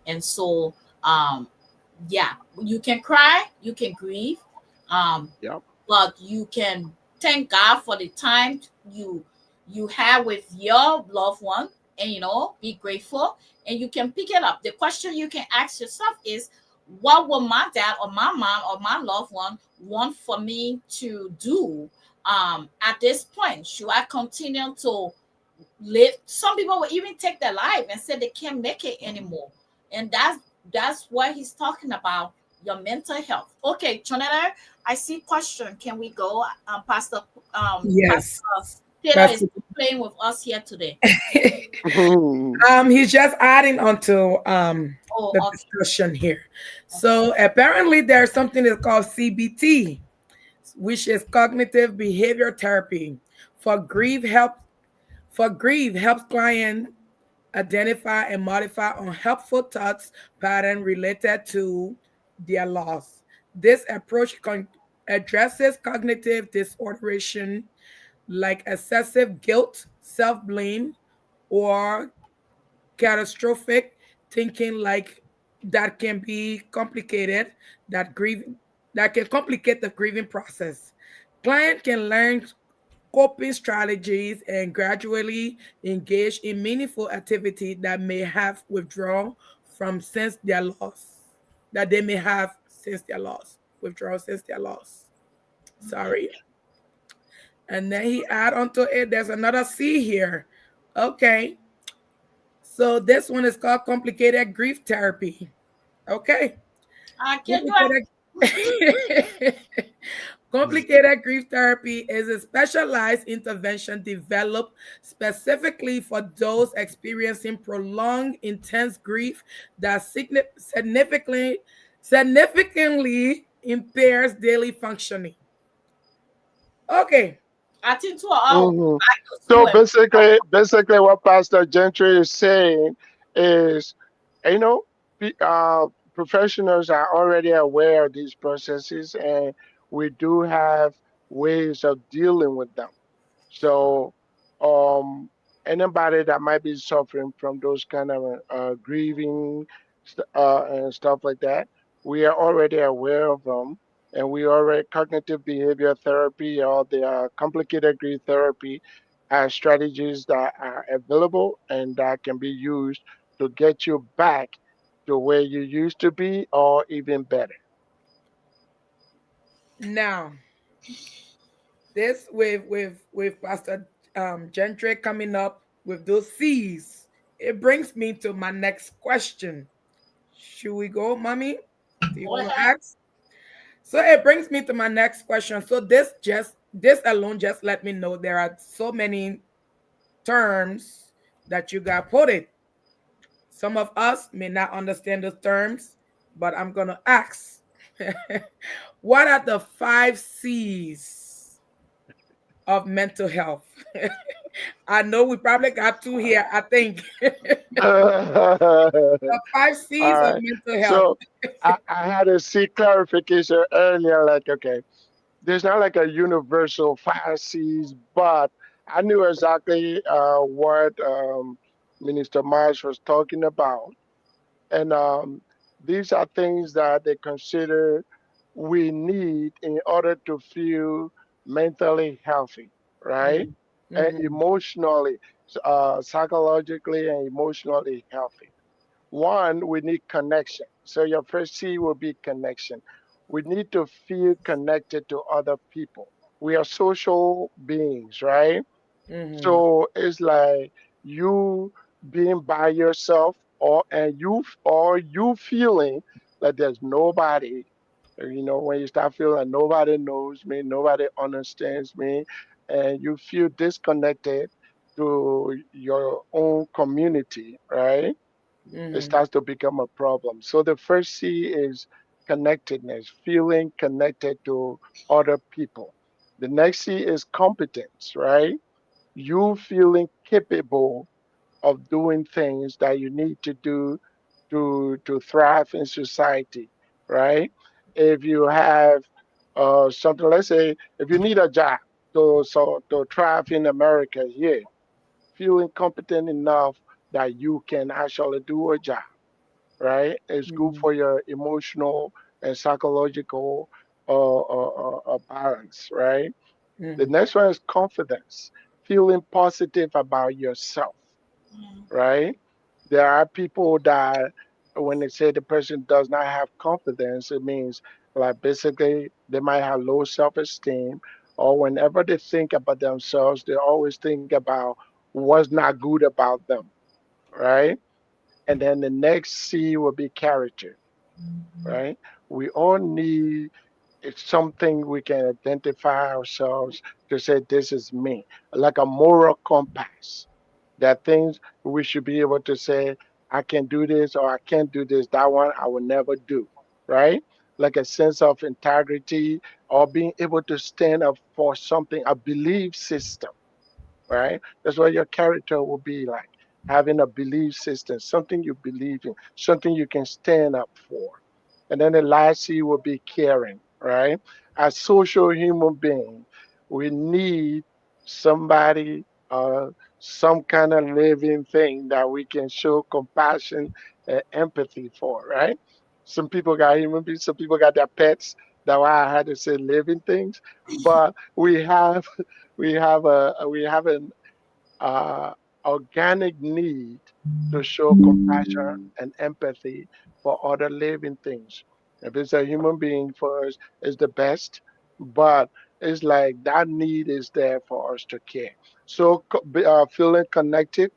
And so, um, yeah, you can cry, you can grieve, um, Yep. but you can thank God for the time you have with your loved one, and be grateful, and you can pick it up. The question you can ask yourself is, what will my dad or my mom or my loved one want for me to do at this point? Should I continue to live? Some people will even take their life and say they can't make it anymore, and that's what he's talking about, your mental health. Okay, Jonathan, I see question. Can we go? Yes. Pastor Taylor That's is playing with us here today. he's just adding onto Oh, the okay, discussion here. okay. So apparently there's something that's called CBT, which is cognitive behavior therapy. For grief help grief helps client identify and modify unhelpful thoughts pattern related to their loss. This approach addresses cognitive disorderation like excessive guilt, self-blame, or catastrophic thinking like that can be complicated that grieve that can complicate the grieving process. Client can learn coping strategies and gradually engage in meaningful activity that may have withdrawn from since their loss that they may have since their loss withdrawn since their loss. Okay. Sorry. And then he add onto it there's another C here. Okay, so this one is called complicated grief therapy. Okay. I can do Complicated Complicated grief therapy is a specialized intervention developed specifically for those experiencing prolonged intense grief that significantly impairs daily functioning. Okay. I think to our Hmm. to So it. basically, what Pastor Gentry is saying is, you know, professionals are already aware of these processes, and we do have ways of dealing with them. So, anybody that might be suffering from those kind of grieving and stuff like that, We are already aware of them, and we already cognitive behavior therapy or the complicated grief therapy as strategies that are available and that can be used to get you back to where you used to be or even better. Now, this with Pastor Gentry coming up with those C's, it brings me to my next question. Should we go, mommy? Do you Go want to ahead. ask? So it brings me to my next question. So this alone just let me know there are so many terms that you got put it. Some of us may not understand those terms, but I'm gonna ask. What are the 5 C's of mental health? I know we probably got two here, I think. All The 5 C's of right. mental health. So I had to seek clarification earlier, like, okay, there's not like a universal 5 C's, but I knew exactly what Minister Marsh was talking about. And these are things that they consider we need in order to feel mentally healthy, right? Mhm, And mhm, emotionally, psychologically, and emotionally healthy. One, we need connection. So your first C will be connection. We need to feel connected to other people. We are social beings, right? mhm, So it's like you being by yourself or you feeling like there's nobody. When you start feeling like nobody knows me, nobody understands me, and you feel disconnected to your own community, right? It mhm, starts to become a problem. So the first C is connectedness, feeling connected to other people. The next C is competence, right? You feeling capable of doing things that you need to do to thrive in society, right? If you have something, let's say, if you need a job to thrive in America here, feeling competent enough that you can actually do a job, right? It's good mhm, for your emotional and psychological balance, right? The mhm, next one is confidence, feeling positive about yourself, Mm. right? There are people that when they say the person does not have confidence, it means like basically they might have low self-esteem, or whenever they think about themselves, they always think about what's not good about them, right? And then the next C will be character, right? We all need it's something we can identify ourselves to say this is me, like a moral compass. That things we should be able to say I can do this or I can't do this. That one I will never do, right? Like a sense of integrity or being able to stand up for something, a belief system, right? That's what your character will be like. Having a belief system, something you believe in, something you can stand up for. And then the last C will be caring, right? As social human beings, we need somebody, some kind of living thing that we can show compassion and empathy for, right? Some people got human beings, some people got their pets. That's why I had to say living things. But we have an uh, organic need to show compassion and empathy for other living things. If it's a human being for us, it's the best, but it's like that need is there for us to care. So, feeling connected,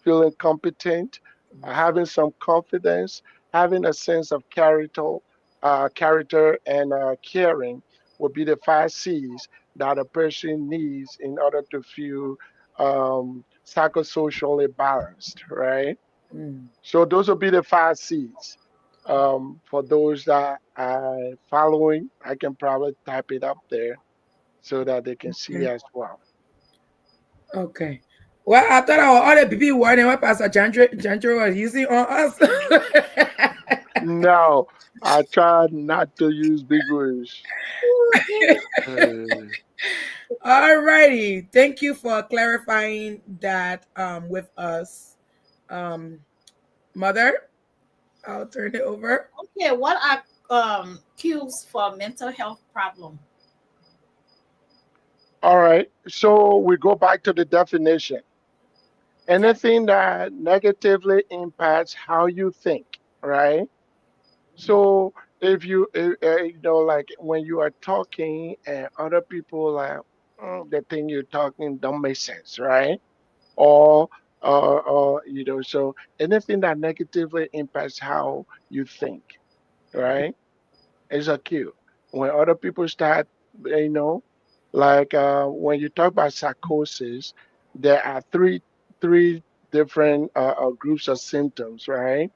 feeling competent, having some confidence, having a sense of character and caring would be the 5 C's that a person needs in order to feel psychosocially balanced, right? mhm. So those will be the 5 C's. For those that are following, I can probably type it up there so that they can see Okay. as well. Okay. Well, I thought all the people were what Pastor Gentry was using on us. No, I tried not to use big words. Uh, All righty. Thank you for clarifying that with us. Um, Mother, I'll turn it over. Okay, what are cues for mental health problem? All right. So we go back to the definition. Okay. Anything that negatively impacts how you think, right? So if like when you are talking and other people like the thing you're talking don't make sense, right? Or so anything that negatively impacts how you think, right, is a cue. When other people start, you know, like when you talk about psychosis, there are three different groups of symptoms, right?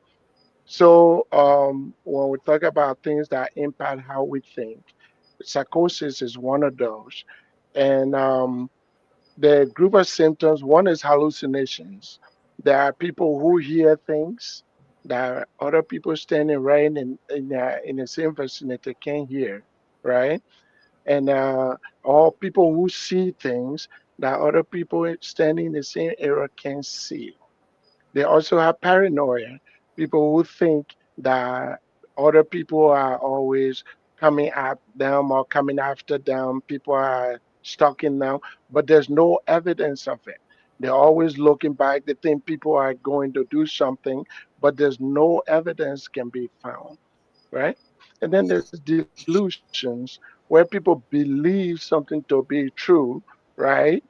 So when we talk about things that impact how we think, psychosis is one of those. And the group of symptoms, one is hallucinations. There are people who hear things that other people standing right in the same vicinity can't hear, right? And or people who see things that other people standing in the same area can't see. They also have paranoia. People who think that other people are always coming at them or coming after them. People are stalking them, but there's no evidence of it. They're always looking back. They think people are going to do something, but there's no evidence can be found, right? And then there's delusions where people believe something to be true, right?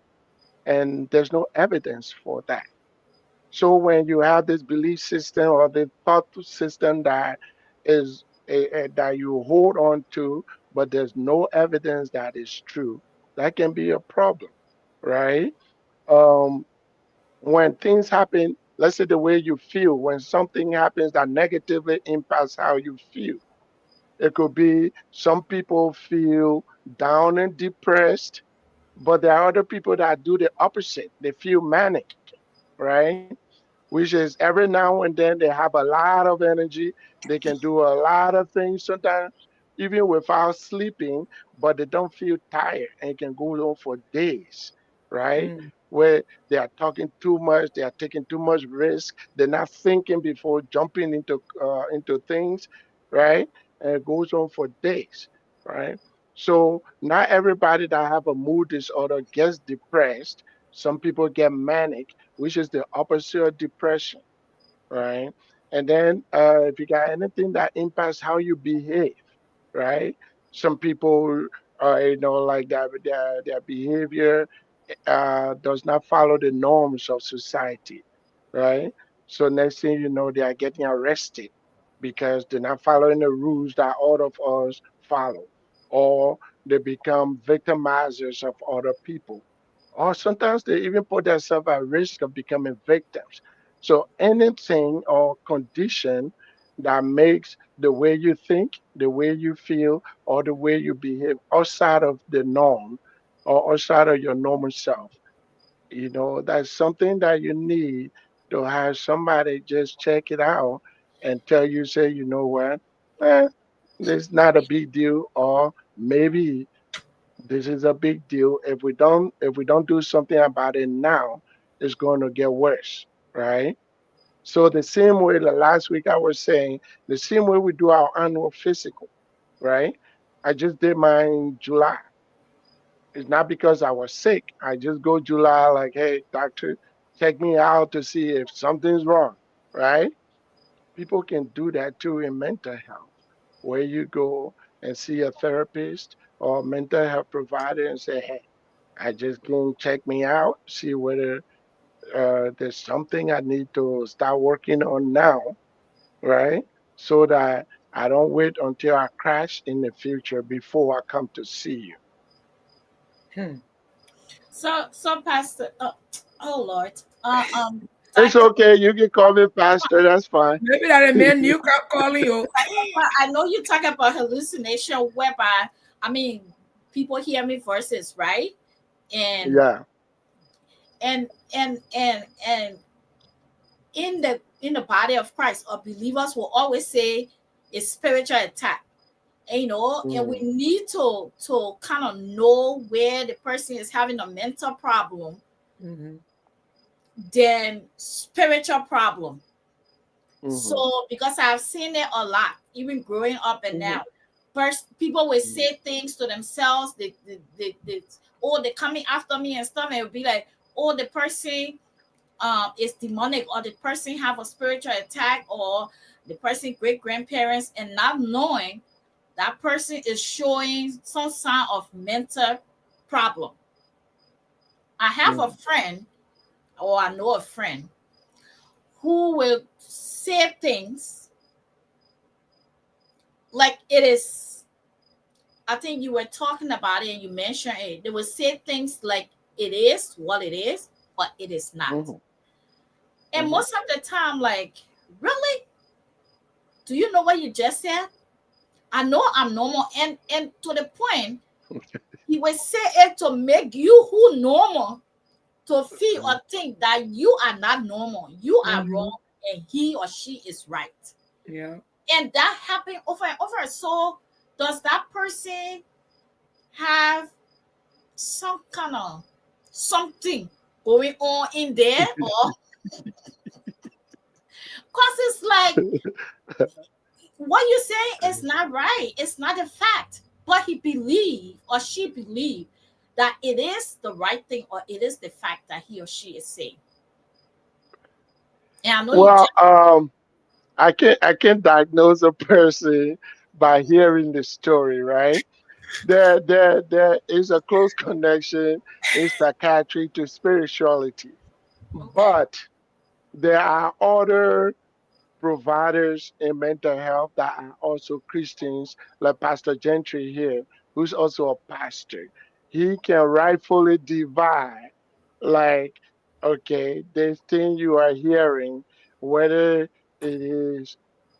And there's no evidence for that. So when you have this belief system or the thought system that is that you hold on to, but there's no evidence that is true, that can be a problem, right? Um, when things happen, let's say the way you feel, when something happens that negatively impacts how you feel, it could be some people feel down and depressed, but there are other people that do the opposite. They feel manic, right? Which is every now and then they have a lot of energy. They can do a lot of things sometimes, even without sleeping, but they don't feel tired and it can go on for days, right? Mm. Where they are talking too much, they are taking too much risk, they're not thinking before jumping into things, right? And it goes on for days, right? So not everybody that have a mood disorder gets depressed. Some people get manic, which is the opposite of depression, right? And then if you got anything that impacts how you behave, right? Some people, like their behavior does not follow the norms of society, right? So next thing you know, they are getting arrested because they're not following the rules that all of us follow, or they become victimizers of other people, or sometimes they even put themselves at risk of becoming victims. So anything or condition that makes the way you think, the way you feel, or the way you behave outside of the norm or outside of your normal self, that's something that you need to have somebody just check it out and tell you, say, you know what, eh, this is not a big deal, or maybe this is a big deal. If we don't do something about it now, it's going to get worse, right? So the same way the last week I was saying, the same way we do our annual physical, right? I just did mine in July. It's not because I was sick. I just go July like, hey, doctor, check me out to see if something's wrong, right? People can do that too in mental health, where you go and see a therapist or mental health provider and say, hey, I just can check me out, see whether there's something I need to start working on now, right? So that I don't wait until I crash in the future before I come to see you. Hmm. So Pastor, oh Lord, It's Doctor, okay. You can call me pastor. That's fine. Maybe that a man you calling you. I know you talk about hallucination, whereby I mean people hear me voices, right? And Yeah. and and in the body of Christ, or believers will always say it's spiritual attack. And we Mm, need to kind of know where the person is having a mental problem Mhm. than spiritual problem. Mm-hmm. So because I've seen it a lot, even growing up and Mhm. now, first people will say things to themselves. Oh, they're coming after me and stuff, and it'll be like, oh, the person is demonic, or the person have a spiritual attack, or the person great grandparents, and not knowing that person is showing some sign of mental problem. I have a Mm-hmm. friend, or I know a friend who will say things like it is. I think you were talking about it and you mentioned it. They will say things like it is what it is, but it is not. Mm-hmm. And most of the time, like, really? Do you know what you just said? I know I'm normal. And to the point, he will say it to make you who normal to feel Mm-hmm. or think that you are not normal. You are Mhm. wrong and he or she is right. Yeah. And that happened over and over. So does that person have some kind of something going on in there, or because it's like what you say is not right, it's not a fact, but he believe or she believe that it is the right thing, or it is the fact that he or she is saying. And I know you Well, just I can diagnose a person by hearing the story, right? There is a close connection in psychiatry to spirituality, okay. but there are other providers in mental health that are also Christians, like Pastor Gentry here, who's also a pastor. He can rightfully divide, like, okay, this thing you are hearing, whether it is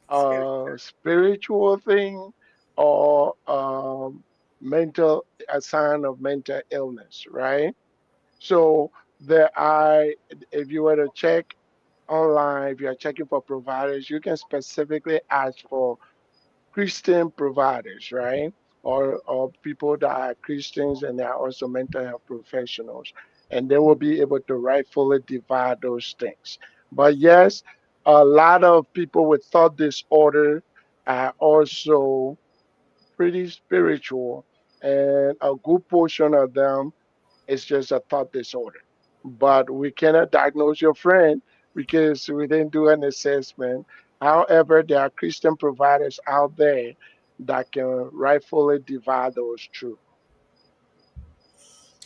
a spiritual thing or mental, a sign of mental illness, right? So there are, if you were to check online, if you are checking for providers, you can specifically ask for Christian providers, right? Or people that are Christians and they are also mental health professionals, and they will be able to rightfully divide those things. But yes, a lot of people with thought disorder are also pretty spiritual, and a good portion of them is just a thought disorder. But we cannot diagnose your friend because we didn't do an assessment. However, there are Christian providers out there that can rightfully divide those two.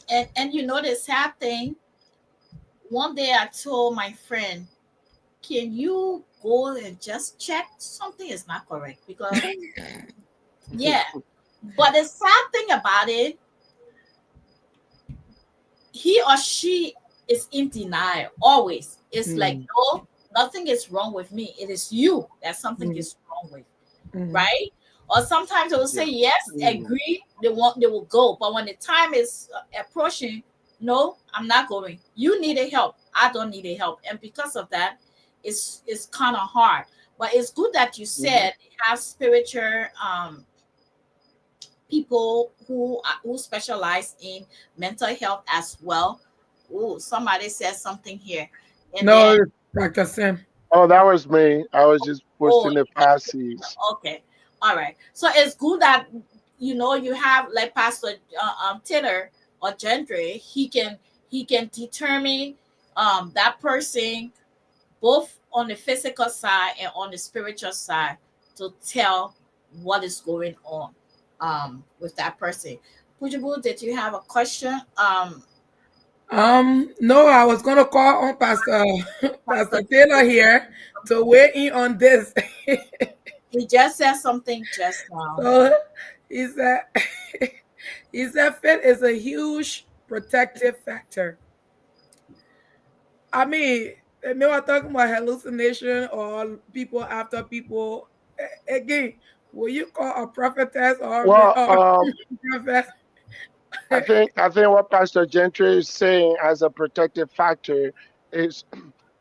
And you know the sad thing, one day I told my friend, can you go and just check something is not correct? Because yeah, but the sad thing about it, he or she is in denial always. It's like, Mm. no, nothing is wrong with me. It is you that something Mm. is wrong with, Mhm. right? Or sometimes they will Yeah. say yes, Mhm. agree, they will go. But when the time is approaching, no, I'm not going. You needed help. I don't need help. And because of that, it's kind of hard. But it's good that you Mhm. said have spiritual people who specialize in mental health as well. Oh, somebody said something here, and then No, Dr. Sam. Oh, that was me. I was just oh, posting the passes. okay, all right. So it's good that you have like Pastor Taylor or Gentry. He can determine that person both on the physical side and on the spiritual side to tell what is going on with that person. Pujibu, did you have a question? No, I was gonna call on Pastor Pastor, Pastor Taylor here to weigh in on this. he just said something just now. So he said he said faith is a huge protective factor. I mean, they were talking about hallucination or people after people. Again, will you call a prophetess Well, or prophet? I think what Pastor Gentry is saying as a protective factor is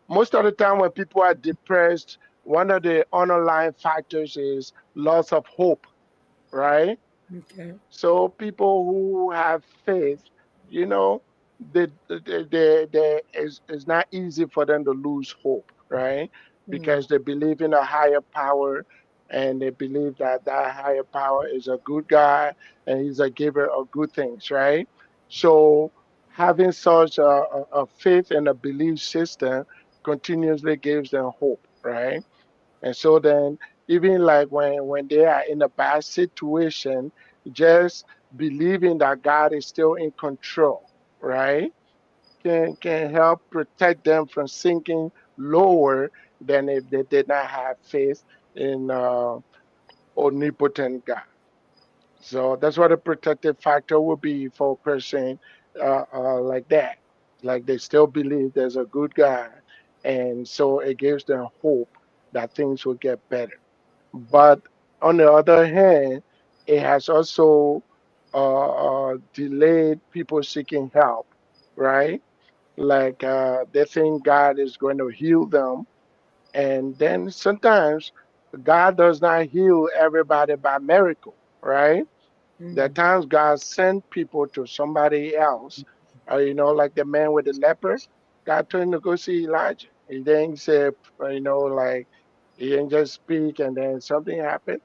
most of the time when people are depressed, one of the underlying factors is loss of hope, right? Okay. So people who have faith, you know, it's not easy for them to lose hope, right? because they believe in a higher power, and they believe that that higher power is a good God and he's a giver of good things, right? So having such a faith and a belief system continuously gives them hope, right? And so then, even like when they are in a bad situation, just believing that God is still in control, right? Can help protect them from sinking lower than if they did not have faith in omnipotent God. So that's what a protective factor would be for a person like that. Like they still believe there's a good God, and so it gives them hope that things will get better. But on the other hand, it has also delayed people seeking help, right? Like they think God is going to heal them, and then sometimes God does not heal everybody by miracle, right? There are Mm. times God sent people to somebody else. Like the man with the leper. God told him to go see Elijah. He then said, like he didn't just speak and then something happened.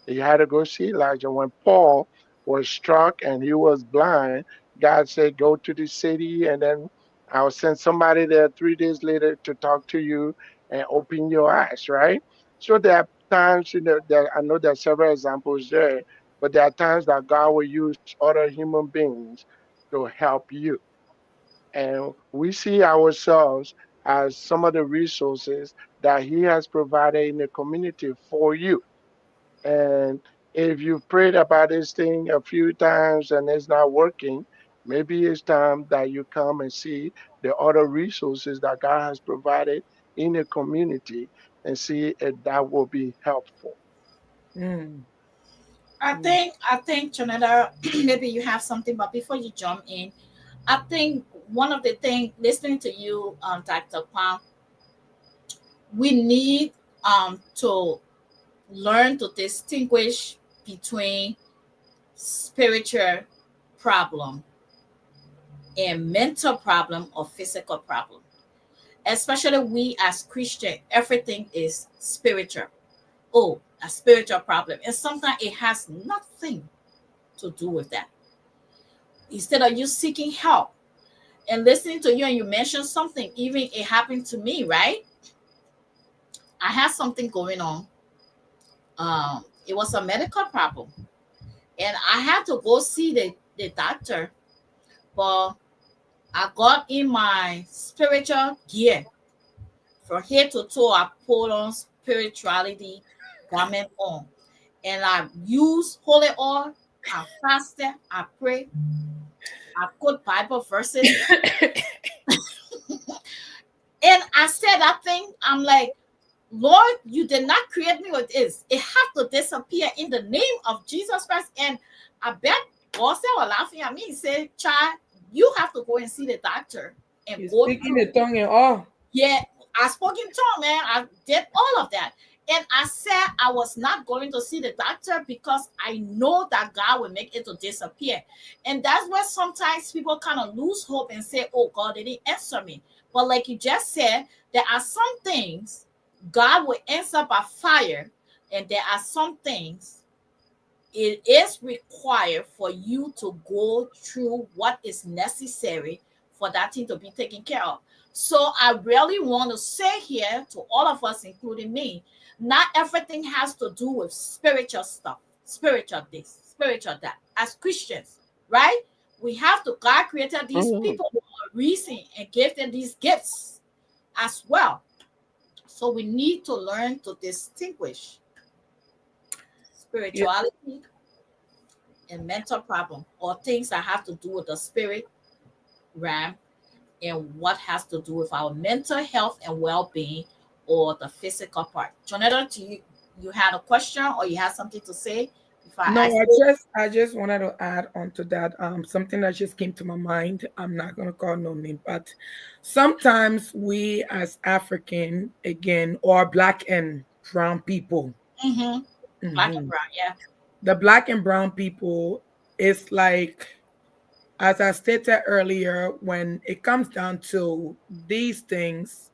He had to go see Elijah. When Paul was struck and he was blind, God said, go to the city and then I'll send somebody there 3 days later to talk to you and open your eyes, right? So there are times, I know there are several examples there, but there are times that God will use other human beings to help you. And we see ourselves as some of the resources that He has provided in the community for you. And if you've prayed about this thing a few times and it's not working, maybe it's time that you come and see the other resources that God has provided in the community and see if that will be helpful. Mm. I think, Jonetta, maybe you have something, but before you jump in, I think one of the things listening to you, Dr. Palm, we need to learn to distinguish between spiritual problem and mental problem or physical problem. Especially we as Christian, everything is spiritual. Oh, a spiritual problem. And sometimes it has nothing to do with that. Instead of you seeking help and listening to you, and you mentioned something, even it happened to me, right? I had something going on. It was a medical problem. And I had to go see the doctor, but I got in my spiritual gear. From head to toe, I put on spirituality garment on. And I use holy oil. I fasted. I pray. I quote Bible verses. And I said that thing. I'm like, Lord, you did not create me with this. It has to disappear in the name of Jesus Christ. And I bet God said, well, laughing at me. He said, child, you have to go and see the doctor and You go speak in through. the tongue and all. Yeah, I spoke in tongue, man. I did all of that. And I said I was not going to see the doctor because I know that God will make it to disappear. And that's where sometimes people kind of lose hope and say, oh, God didn't answer me. But like you just said, there are some things God will answer by fire, and there are some things it is required for you to go through what is necessary for that thing to be taken care of. So I really want to say here to all of us, including me, not everything has to do with spiritual stuff, spiritual this, spiritual that. As Christians, right? We have to, God created these Mhm. people for a reason and gave them these gifts as well. So we need to learn to distinguish Yeah. spirituality and mental problem, or things that have to do with the spirit realm, and what has to do with our mental health and well-being, or the physical part. Jonetta, do you had a question or you had something to say before No, I ask you? I just wanted to add on to that. Something that just came to my mind. I'm not gonna call no name, but sometimes we as African again or black and brown people, Mm-hmm. Black and mhm, brown, yeah. the black and brown people is like, as I stated earlier, when it comes down to these things,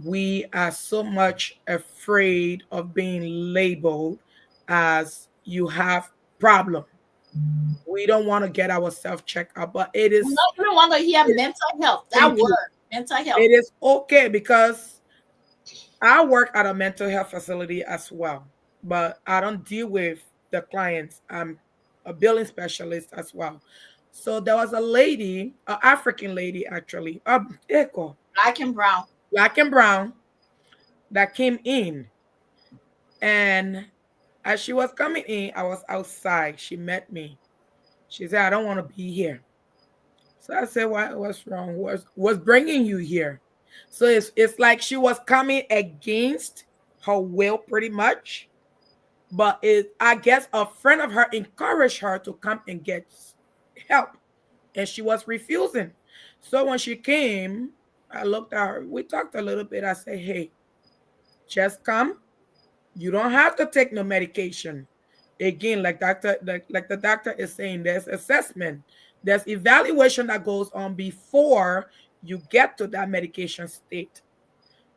we are so much afraid of being labeled as you have problem. We don't want to get ourselves checked out, but it We is, don't even want to hear mental health. That thank you. word, mental health. It is okay because I work at a mental health facility as well, but I don't deal with the clients. I'm a billing specialist as well. So there was a lady, an African lady actually, echo, Black and brown. black and brown, that came in. And as she was coming in, I was outside. She met me. She said, I don't want to be here. So I said, what's wrong? What's bringing you here? So it's like she was coming against her will pretty much. But I guess a friend of her encouraged her to come and get help. And she was refusing. So when she came, I looked at her. We talked a little bit. I said, hey, just come. You don't have to take no medication. Again, like the doctor is saying, there's assessment, there's evaluation that goes on before you get to that medication state.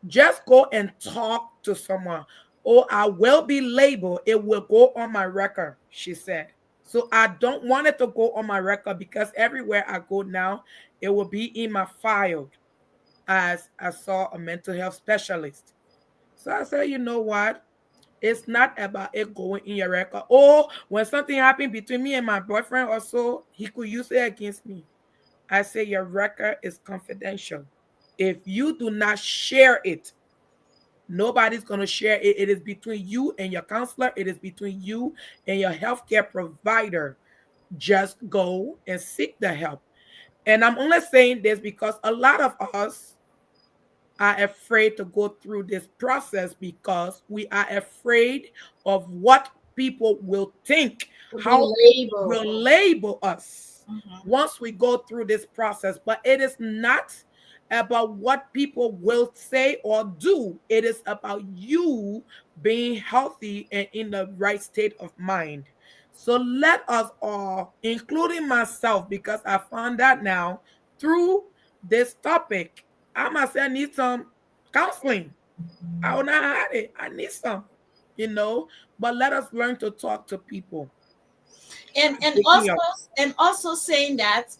Just go and talk to someone. Or I will be labeled. It will go on my record, she said. So I don't want it to go on my record because everywhere I go now, it will be in my file as I saw a mental health specialist. So I said, you know what? It's not about it going in your record. Or when something happened between me and my boyfriend or so, he could use it against me. I say your record is confidential. If you do not share it, nobody's going to share it. It is between you and your counselor. It is between you and your healthcare provider. Just go and seek the help. And I'm only saying this because a lot of us are afraid to go through this process because we are afraid of what people will think, To be how people labeled. will label us Mhm. once we go through this process. But it is not about what people will say or do. It is about you being healthy and in the right state of mind. So let us all, including myself, because I found out now through this topic, I myself need some counseling. I will not have it. I need some. But let us learn to talk to people. and and Speaking also of, and also saying that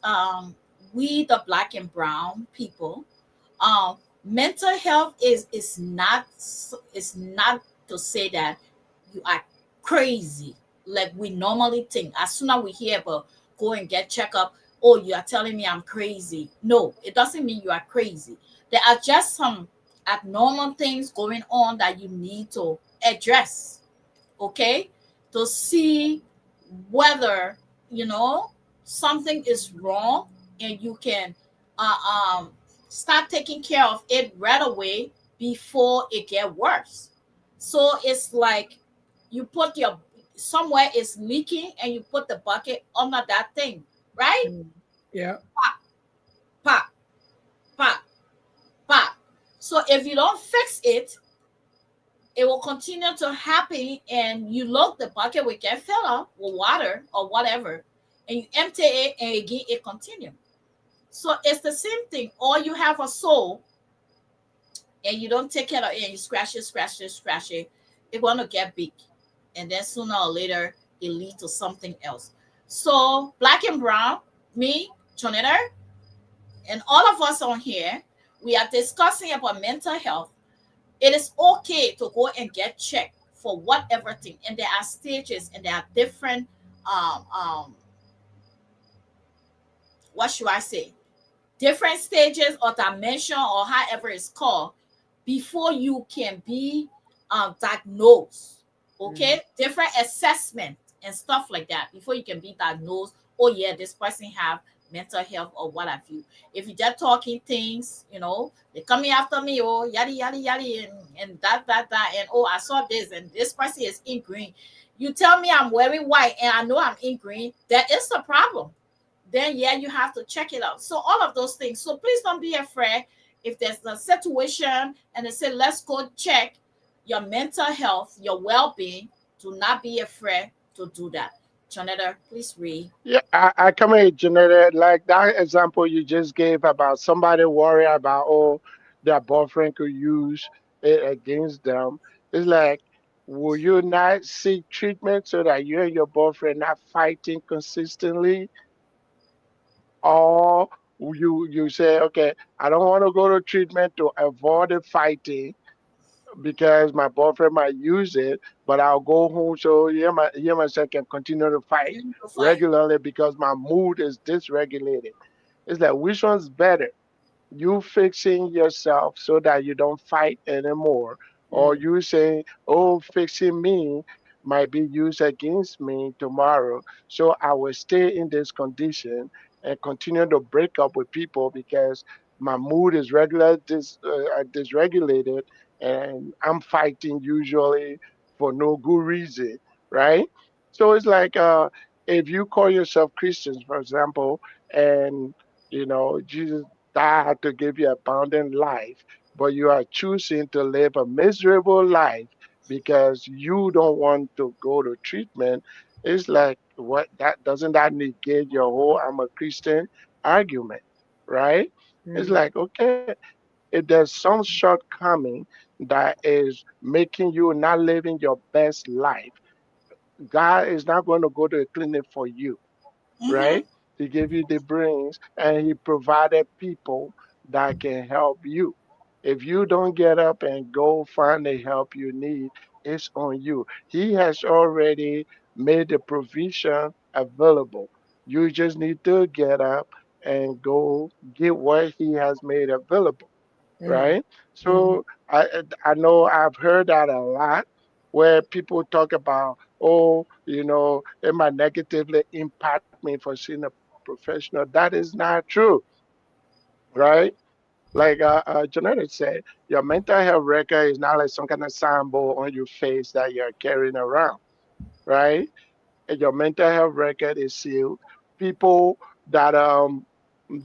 we the black and brown people, mental health is not to say that you are crazy like we normally think. As soon as we hear about go and get checkup, oh, you are telling me I'm crazy. No, it doesn't mean you are crazy. There are just some abnormal things going on that you need to address, okay, to see whether something is wrong, and you can uh, um, start taking care of it right away before it get worse. So it's like you put your somewhere is leaking and you put the bucket under that thing, right? yeah, Pop, pop, pop. So if you don't fix it, it will continue to happen, and you look, the bucket will get filled up with water or whatever, and you empty it, and again it continue. So it's the same thing. Or you have a soul and you don't take care of it, and you scratch it, it's going to get big, and then sooner or later it leads to something else. So black and brown, me, Jonetta, and all of us on here, we are discussing about mental health. It is okay to go and get checked for whatever thing, and there are stages, and there are different what should I say, different stages or dimension or however it's called before you can be diagnosed. Okay, different assessment and stuff like that before you can be diagnosed. Oh yeah, this person have mental health or what have you. If you're just talking things, they're coming after me, oh yada yada yada, and that, and oh, I saw this, and this person is in green. You tell me I'm wearing white and I know I'm in green, that is the problem. Then yeah, you have to check it out. So all of those things. So please don't be afraid if there's a situation and they say let's go check your mental health, your well-being. Do not be afraid to do that. Jonetta, please read. Yeah, I come here, Janetta, like that example you just gave about somebody worry about, oh, their boyfriend could use it against them. It's like, will you not seek treatment so that you and your boyfriend not fighting consistently? Or you say, okay, I don't want to go to treatment to avoid the fighting because my boyfriend might use it, but I'll go home so he and myself can continue to fight You to fight. regularly because my mood is dysregulated. It's like, which one's better? You fixing yourself so that you don't fight anymore, or Mm, you saying, oh, fixing me might be used against me tomorrow, so I will stay in this condition and continue to break up with people because my mood is dysregulated, and I'm fighting usually for no good reason, right? So it's like, if you call yourself Christians, for example, and Jesus died to give you abundant life, but you are choosing to live a miserable life because you don't want to go to treatment. It's like, what, that doesn't that negate your whole I'm a Christian argument, right? It's mm, like, okay, if there's some shortcoming that is making you not living your best life, God is not going to go to a clinic for you, Mm-hmm. right? He gave you the brains and he provided people that can help you. If you don't get up and go find the help you need, it's on you. He has already made the provision available. You just need to get up and go get what he has made available, mm, right? mm, So I know I've heard that a lot, where people talk about, oh, it might negatively impact me for seeing a professional. That is not true, right? Like Janet said, your mental health record is not like some kind of symbol on your face that you're carrying around, right? And your mental health record is sealed. People that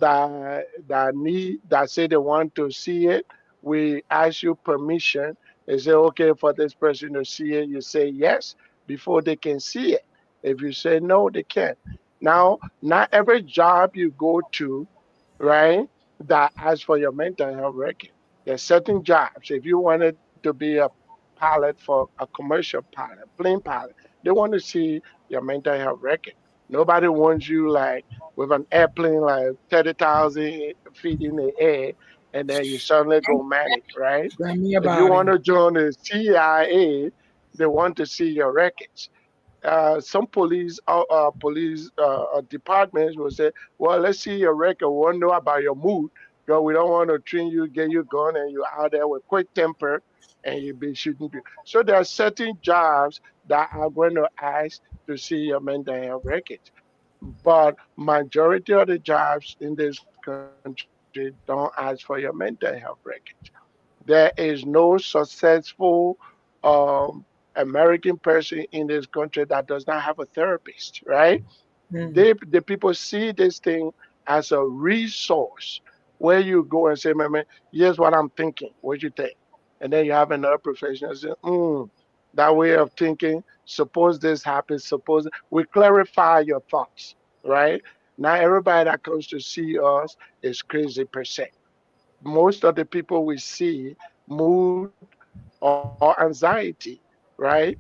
that say they want to see it, we ask you permission. They say, okay, for this person to see it, you say yes before they can see it. If you say no, they can't. Now, not every job you go to, right, that asks for your mental health record. There's certain jobs. If you wanted to be a pilot for a commercial pilot, plane pilot, they want to see your mental health record. Nobody wants you like with an airplane like 30,000 feet in the air, and then you suddenly go manic, right? tell me If you about want it. to join the CIA, they want to see your records. Some police departments will say, "Well, let's see your record. We want to know about your mood, because we don't want to train you, get you gun, and you're out there with quick temper, and you be shooting people." So there are certain jobs that are going to ask to see your mental health records, but majority of the jobs in this country don't ask for your mental health records. There is no successful American person in this country that does not have a therapist, right? Mm, The people see this thing as a resource where you go and say, man, here's what I'm thinking. What you think? And then you have another professional say, that way of thinking, suppose this happens, suppose we clarify your thoughts, right? Not everybody that comes to see us is crazy per se. Most of the people we see, mood or anxiety, right?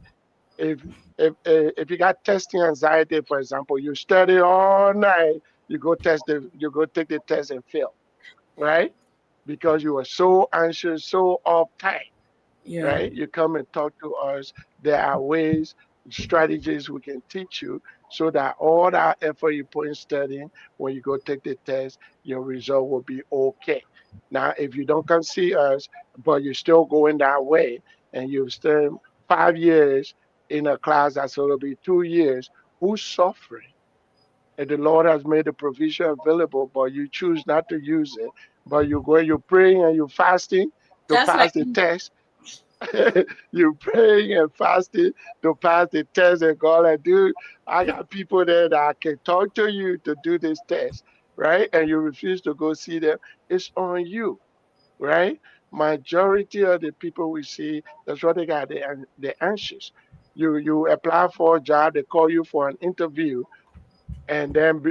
If if you got testing anxiety, for example, you study all night, you go take the test and fail, right? Because you were so anxious, so uptight, yeah. right? You come and talk to us. There are ways, strategies we can teach you so that all that effort you put in studying, when you go take the test, your result will be okay. Now, if you don't come see us, but you're still going that way, and you've spent 5 years in a class that's going to be 2 years, who's suffering? And the Lord has made the provision available, but you choose not to use it. But you go, you're praying and you're fasting to Just like pass the test. You praying and fasting to pass the test, and God like, dude, I got people there that I can talk to you to do this test, right? And you refuse to go see them. It's on you, right? Majority of the people we see, that's what they got. They're anxious. You apply for a job, they call you for an interview, and then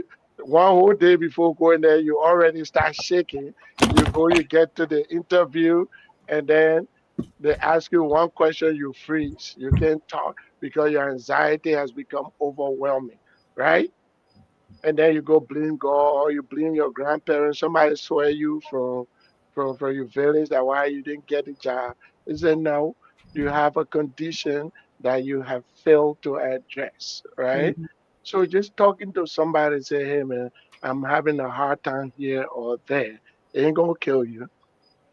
one whole day before going there, you already start shaking. You go, you get to the interview, and then they ask you one question, you freeze. You can't talk because your anxiety has become overwhelming, right? And then you go blame God or you blame your grandparents. Somebody swear you from your village that why you didn't get a job. They said no, you have a condition that you have failed to address, right? Mhm. So just talking to somebody say, hey man, I'm having a hard time here or there, it ain't gonna kill you.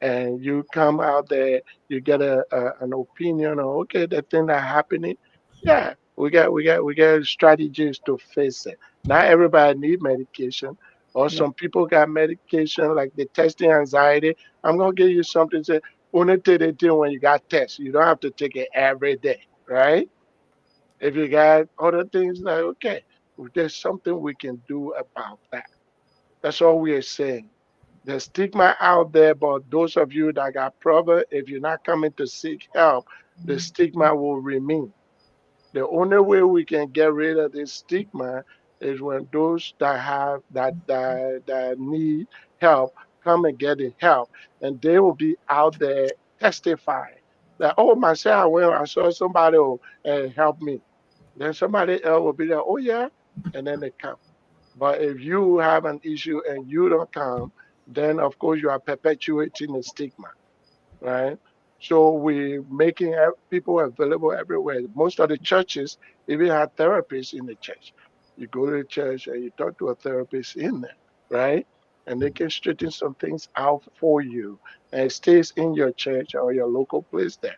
And you come out there, you get an opinion on okay, the thing that happening, yeah, we got strategies to face it. Not everybody need medication, or Yeah. some people got medication like the testing anxiety. I'm gonna give you something say only take the thing when you got tests. You don't have to take it every day, right? If you got other things like okay, there's something we can do about that. That's all we are saying. There's stigma out there, but those of you that got problem, if you're not coming to seek help, the stigma will remain. The only way we can get rid of this stigma is when those that have that need help come and get the help, and they will be out there testifying that oh, myself, I saw somebody who help me. Then somebody else will be there, oh yeah, and then they come. But if you have an issue and you don't come, then of course you are perpetuating the stigma, right? So we're making people available everywhere. Most of the churches even have therapists in the church. You go to the church and you talk to a therapist in there, right? And they can straighten some things out for you. And it stays in your church or your local place there.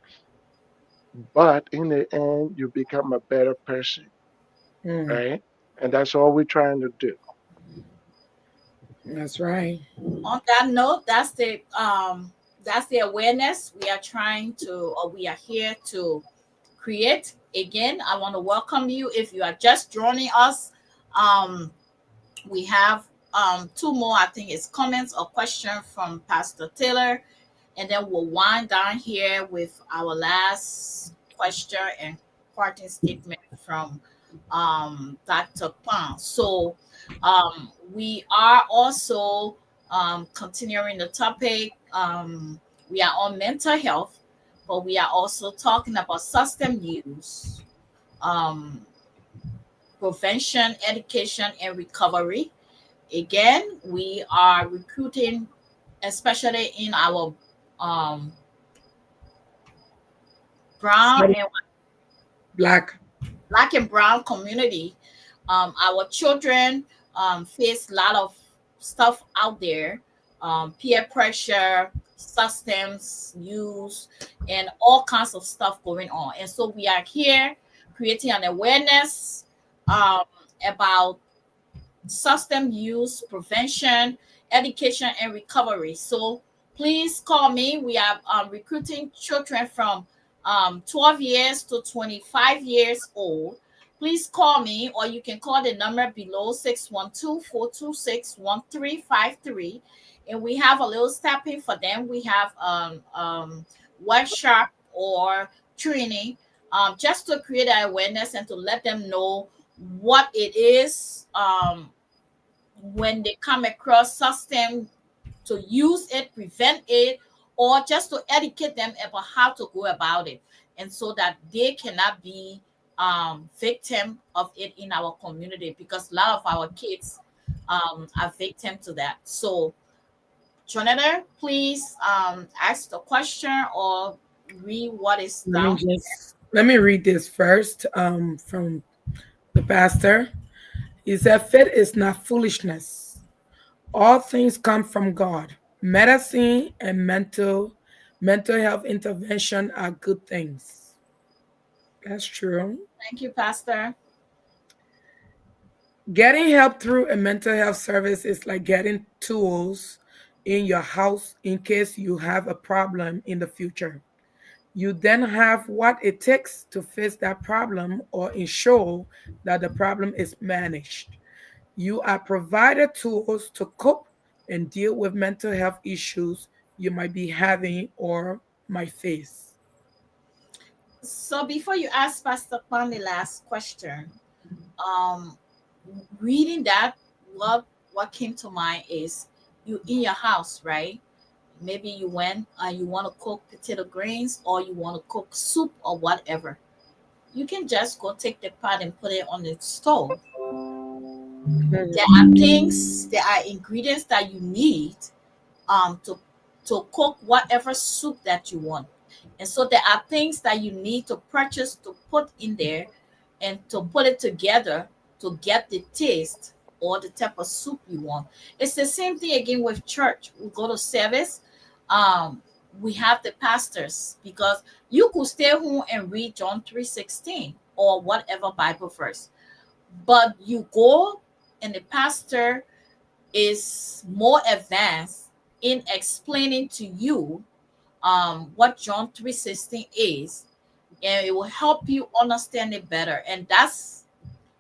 But in the end, you become a better person, Mm, right? And that's all we're trying to do. that's right. On that note, that's the awareness we are trying to, or we are here to create. Again, I want to welcome you if you are just joining us. Um, we have two more, I think it's comments or question from Pastor Taylor, and then we'll wind down here with our last question and parting statement from Dr. Pan. So we are also continuing the topic. We are on mental health, but we are also talking about system use, um, prevention, education, and recovery. Again, we are recruiting, especially in our um, brown Study and black. black and brown community. Our children face a lot of stuff out there, peer pressure, systems use, and all kinds of stuff going on. And so we are here creating an awareness um, about system use, prevention, education, and recovery. So please call me. We are recruiting children from 12 years to 25 years old. Please call me, or you can call the number below 612-426-1353. And we have a little stepping for them. We have workshop or training just to create awareness and to let them know what it is when they come across system, to use it, prevent it, or just to educate them about how to go about it, and so that they cannot be victim of it in our community, because a lot of our kids are victim to that. So Jonathan, please ask the question or read what is down. Let me read this first from the pastor. He said, faith is not foolishness. All things come from God. Medicine and mental health intervention are good things. That's true. Thank you, Pastor. Getting help through a mental health service is like getting tools in your house in case you have a problem in the future. You then have what it takes to face that problem or ensure that the problem is managed. You are provided tools to cope and deal with mental health issues you might be having or might face. So before you ask Pastor Pan the last question, um reading that, what came to mind is you in your house, right? Maybe you went you want to cook potato greens or you want to cook soup or whatever. You can just go take the pot and put it on the stove. Mhm. There are ingredients that you need to cook whatever soup that you want. And so there are things that you need to purchase to put in there and to put it together to get the taste or the type of soup you want. It's the same thing again with church. We go to service. Um, we have the pastors because you could stay home and read John 3:16 or whatever Bible verse. But you go and the pastor is more advanced in explaining to you what John 3:16 is, and it will help you understand it better. And that's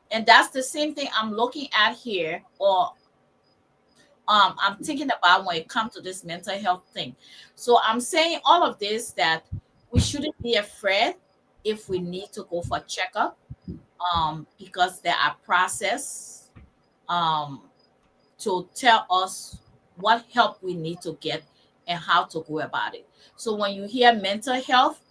the same thing I'm looking at here, or I'm thinking about when it comes to this mental health thing. So I'm saying all of this that we shouldn't be afraid if we need to go for a checkup, because there are process um, to tell us what help we need to get and how to go about it. So when you hear mental health,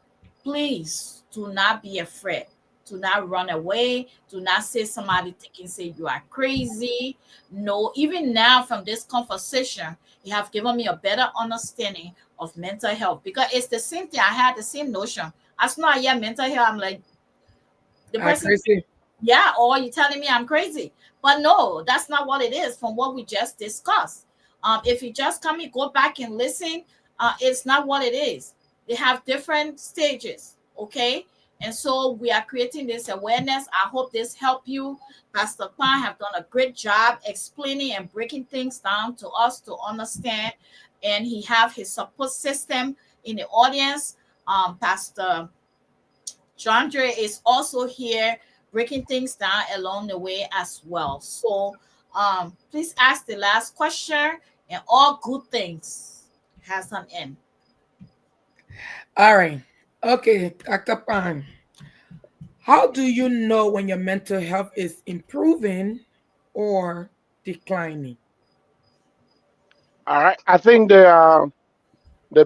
please do not be afraid. Do not run away. Do not say somebody thinking say you are crazy. No, even now from this conversation, you have given me a better understanding of mental health because it's the same thing. I had the same notion. As soon as I hear mental health, I'm like the I person, crazy. yeah, or you telling me I'm crazy. But no, that's not what it is from what we just discussed. If you just come and go back and listen, it's not what it is. They have different stages, okay? And so we are creating this awareness. I hope this help you. Pastor Kwan have done a great job explaining and breaking things down to us to understand. And he have his support system in the audience. Pastor Chandra is also here breaking things down along the way as well. So please ask the last question, and all good things has an end. All right. Okay, Dr. Pan. How do you know when your mental health is improving or declining? All right. I think the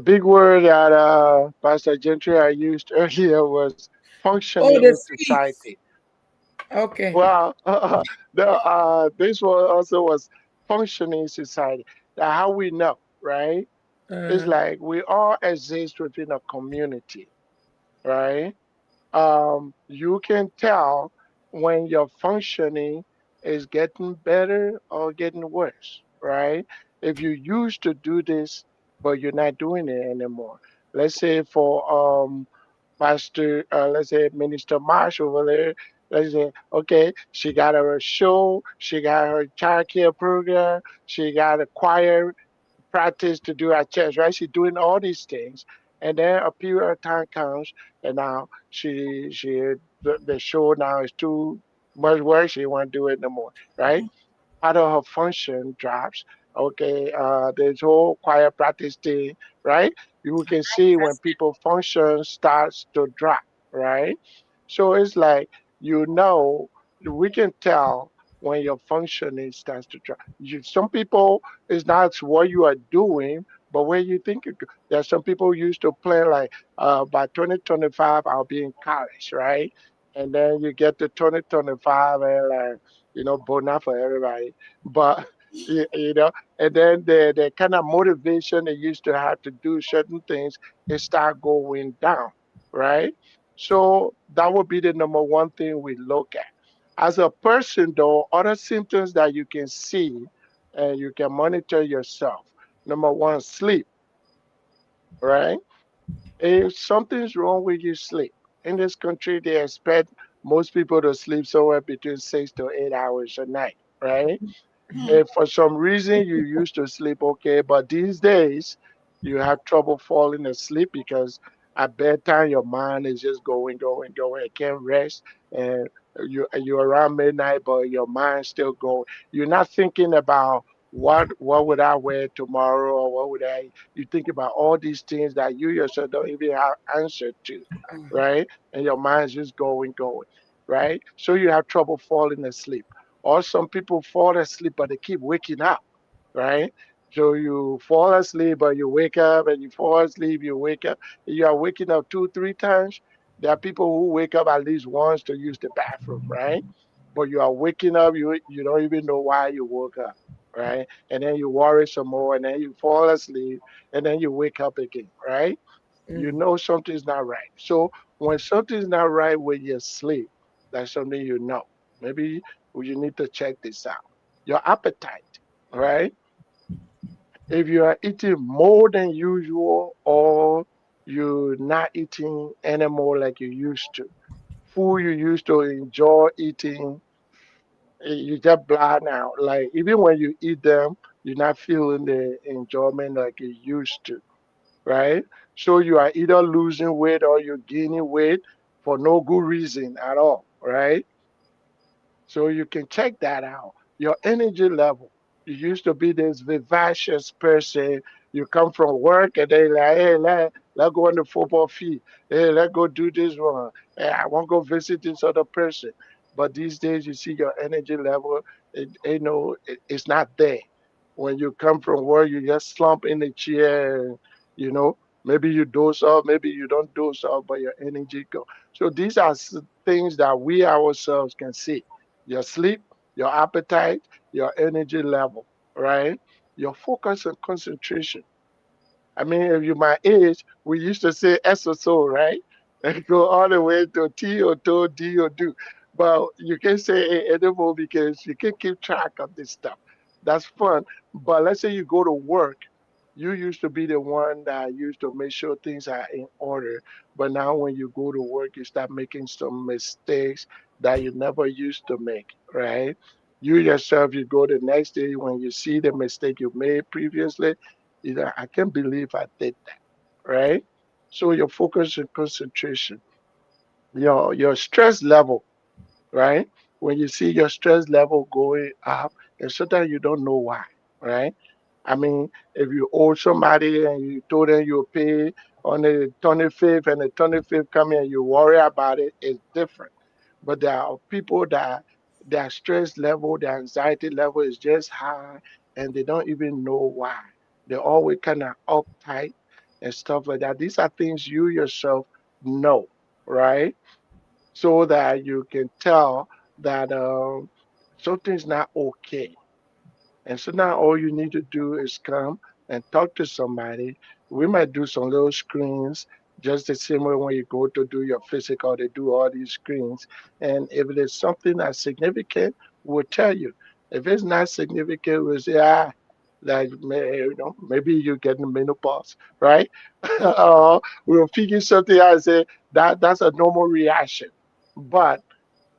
big word that Pastor Gentry I used earlier was Oh, functioning the in C's. society. Okay. Well, this one also was functioning in society. That how we know, right? It's Uh, like we all exist within a community, right? You can tell when your functioning is getting better or getting worse, right? If you used to do this, but you're not doing it anymore. Let's say for Pastor, let's say Minister Marsh over there, let's say, okay, she got her show, she got her child care program, she got a choir practice to do at church, right? She's doing all these things, and then a period of time comes, and now the show now is too much work. She won't do it no more, right? Part of her function drops. Okay, this whole choir practice thing, right? You can see when people function starts to drop, right? So it's like we can tell when your functioning starts to drop. Some people it's not what you are doing, but where you think you go. There's some people used to plan like by 2025 I'll be in college, right? And then you get to 2025 and like bona for everybody. But you know, and then the kind of motivation they used to have to do certain things, it start going down, right? So that would be the number one thing we look at. As a person, though, other symptoms that you can see and you can monitor yourself. Number one, sleep, right? If something's wrong with your sleep, in this country, they expect most people to sleep somewhere between 6 to 8 hours a night, right? Hmm. If for some reason you used to sleep okay, but these days you have trouble falling asleep because at bedtime your mind is just going, going, going. It can't rest, and you're around midnight, but your mind's still going. You're not thinking about what would I wear tomorrow or what would I. You think about all these things that you yourself don't even have answer to, right? And your mind's just going, going, right? So you have trouble falling asleep. Or some people fall asleep, but they keep waking up, right? So you fall asleep, but you wake up, and you fall asleep, you wake up. You are waking up two, three times. There are people who wake up at least once to use the bathroom, right? But you are waking up, you don't even know why you woke up, right? And then you worry some more, and then you fall asleep, and then you wake up again, right? You Mm. know something's not right. So when something's not right with your sleep, that's something you know. Maybe you need to check this out. Your appetite, right? If you are eating more than usual or you're not eating anymore like you used to, food you used to enjoy eating, you just blind out. Like even when you eat them, you're not feeling the enjoyment like you used to, right? So you are either losing weight or you're gaining weight for no good reason at all, right? So you can check that out. Your energy level. You used to be this vivacious person. You come from work and they like, hey, let go on the football field. Hey, let go do this one. Hey, I want to go visit this other person. But these days you see your energy level, it's not there. When you come from work, you just slump in the chair, and, you know, maybe you doze off, maybe you don't doze off, but your energy go. So these are things that we ourselves can see: your sleep, your appetite, your energy level, right? Your focus and concentration. I mean, if you're my age, we used to say SSO, right? And go all the way to T or to D or do. But you can say A anymore because you can keep track of this stuff. That's fun. But let's say you go to work, you used to be the one that used to make sure things are in order. But now when you go to work, you start making some mistakes that you never used to make, right? You yourself, you go the next day when you see the mistake you made previously, I can't believe I did that, right? So your focus and concentration, your stress level, right? When you see your stress level going up, and sometimes you don't know why, right? I mean, if you owe somebody and you told them you'll pay on the 25th and the 25th coming and you worry about it, it's different. But there are people that their stress level, their anxiety level is just high and they don't even know why. They're always kind of uptight and stuff like that. These are things you yourself know, right? So that you can tell that something's not okay. And so now all you need to do is come and talk to somebody. We might do some little screens, just the same way when you go to do your physical, they do all these screens. And if it is something that's significant, we'll tell you. If it's not significant, we'll say, maybe you're getting menopause, right? We'll figure something out and say that's a normal reaction. But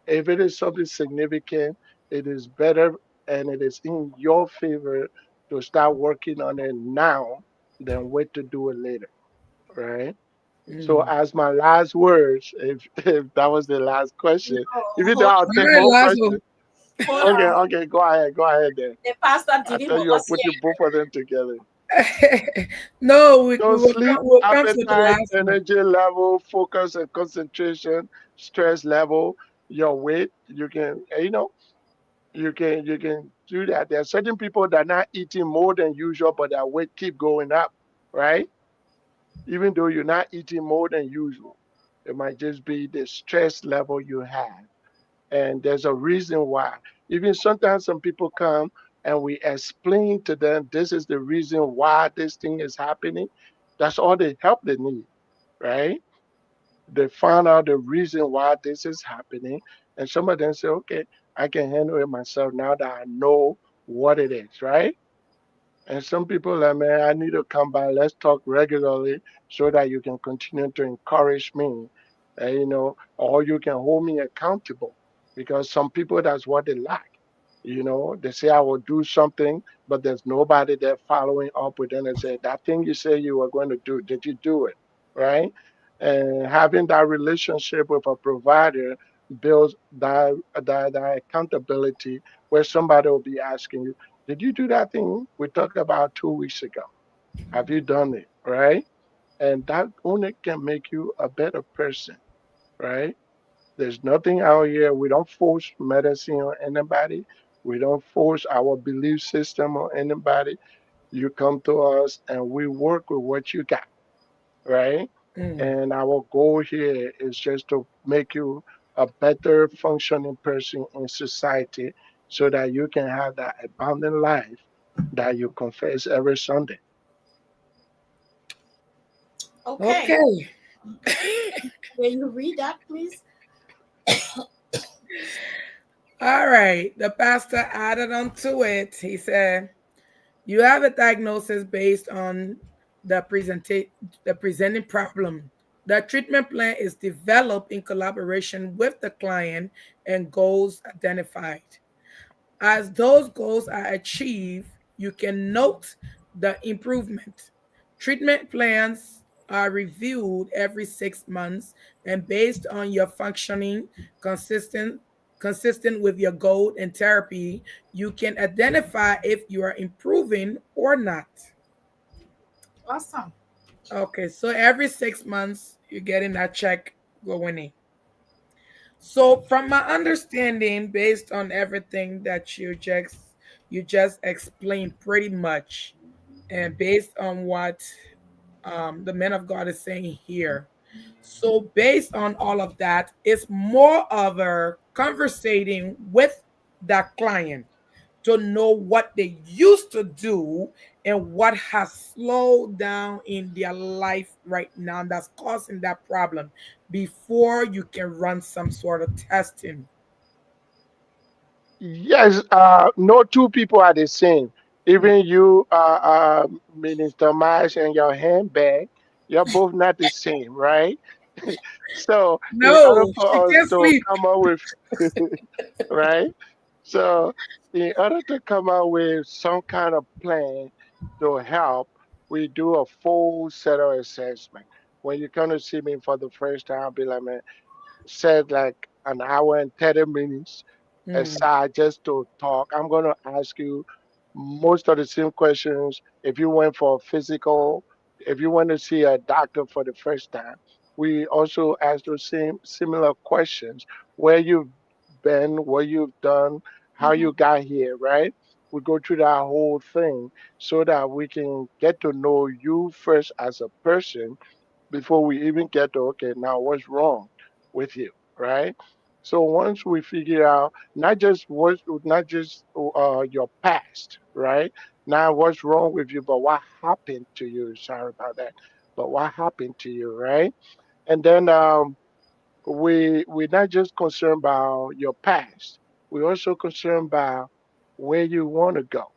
if it is something significant, it is better and it is in your favor to start working on it now than wait to do it later, right? So, Mm. as my last words, if that was the last No, question, even though hold I'll on, take Very more last questions. one. hold Okay, on. okay, go ahead then. The pastor I didn't tell want you, I'll us put here. you both of them together. No, we So, sleep, we'll come to the appetite, last one. energy level, focus and concentration, stress level, your weight. You can do that. There are certain people that are not eating more than usual, but their weight keep going up, right? Even though you're not eating more than usual, it might just be the stress level you have, and there's a reason why. Even sometimes some people come and we explain to them this is the reason why this thing is happening. That's all the help they need, right? They find out the reason why this is happening, and some of them say, okay, I can handle it myself now that I know what it is, right? And some people like, man, I need to come by. Let's talk regularly so that you can continue to encourage me, or you can hold me accountable. Because some people, that's what they lack. They say, I will do something, but there's nobody there following up with them and say, that thing you say you were going to do, did you do it? Right? And having that relationship with a provider builds that accountability where somebody will be asking you, did you do that thing we talked about 2 weeks ago? Have you done it? Right? And that only can make you a better person, right? There's nothing out here. We don't force medicine on anybody. We don't force our belief system on anybody. You come to us and we work with what you got, right? Mm. And our goal here is just to make you a better functioning person in society so that you can have that abundant life that you confess every Sunday. Okay. Okay. Will you read that, please? All right. The pastor added on to it. He said, you have a diagnosis based on the presenting problem. The treatment plan is developed in collaboration with the client and goals identified. As those goals are achieved, you can note the improvement. Treatment plans are reviewed every 6 months and based on your functioning consistent with your goal and therapy, you can identify if you are improving or not. Awesome. Okay, so every 6 months you're getting that check going in. So from my understanding, based on everything that you just explained pretty much, and based on what the man of God is saying here. So based on all of that, it's more of a conversating with that client to know what they used to do and what has slowed down in their life right now that's causing that problem before you can run some sort of testing. Yes, no two people are the same. Even you, Minister Marsh, and your handbag, you're both not the same, right? So, in order No, she for us can't to sleep. come up with, right? So, in order to come up with some kind of plan to help, we do a full set of assessment. When you come to see me for the first time, I'll be like, man, said like an hour and 30 minutes Mm, aside just to talk. I'm going to ask you most of the same questions. If you went for a physical, if you went to see a doctor for the first time, we also ask those same similar questions: where you've been, what you've done, how Mhm. you got here, right? We go through that whole thing so that we can get to know you first as a person before we even get to, okay, now what's wrong with you, right? So once we figure out not just your past, right? Now what's wrong with you, but what happened to you? Sorry about that, but what happened to you, right? And then we're not just concerned about your past. We're also concerned about where you want to go,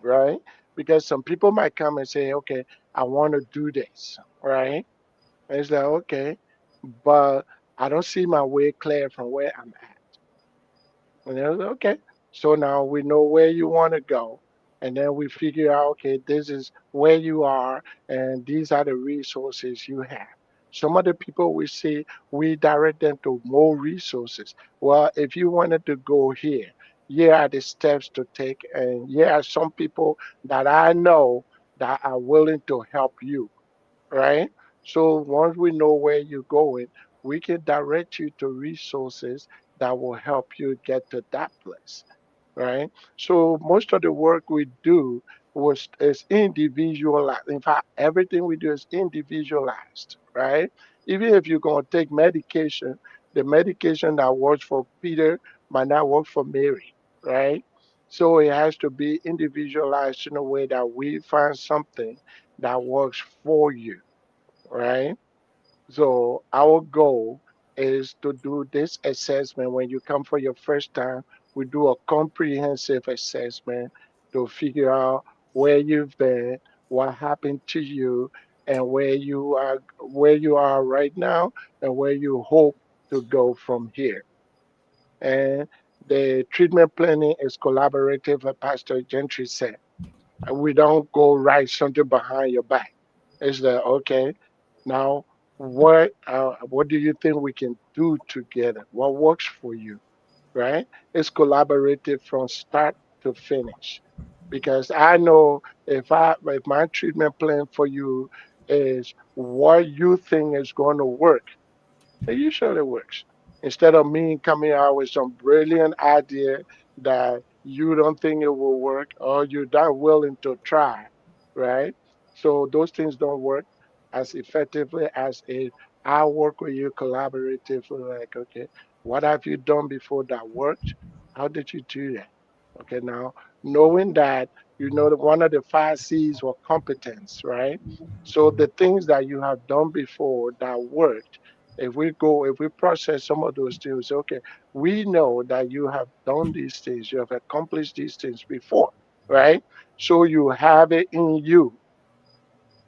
right? Because some people might come and say, okay, I want to do this, right? And it's like, okay, but I don't see my way clear from where I'm at. And I was like, okay. So now we know where you want to go. And then we figure out, okay, this is where you are, and these are the resources you have. Some of the people we see, we direct them to more resources. Well, if you wanted to go here, here are the steps to take, and here are some people that I know that are willing to help you, right? So once we know where you're going, we can direct you to resources that will help you get to that place, right? So most of the work we do was is individualized. In fact, everything we do is individualized, right? Even if you're going to take medication, the medication that works for Peter might not work for Mary, right? So it has to be individualized in a way that we find something that works for you, right? So our goal is to do this assessment when you come for your first time. We do a comprehensive assessment to figure out where you've been, what happened to you, and where you are right now, and where you hope to go from here. And the treatment planning is collaborative, as Pastor Gentry said. We don't go write something behind your back. It's like, okay, now what do you think we can do together? What works for you, right? It's collaborative from start to finish. Because I know if my treatment plan for you is what you think is going to work, it usually works. Instead of me coming out with some brilliant idea that you don't think it will work or you're not willing to try, right? So those things don't work as effectively as if I work with you collaboratively, like, okay, what have you done before that worked? How did you do that? Okay, now knowing that, that one of the 5 C's were competence, right? So the things that you have done before that worked, if we process some of those things, say, okay, we know that you have done these things, you have accomplished these things before, right? So you have it in you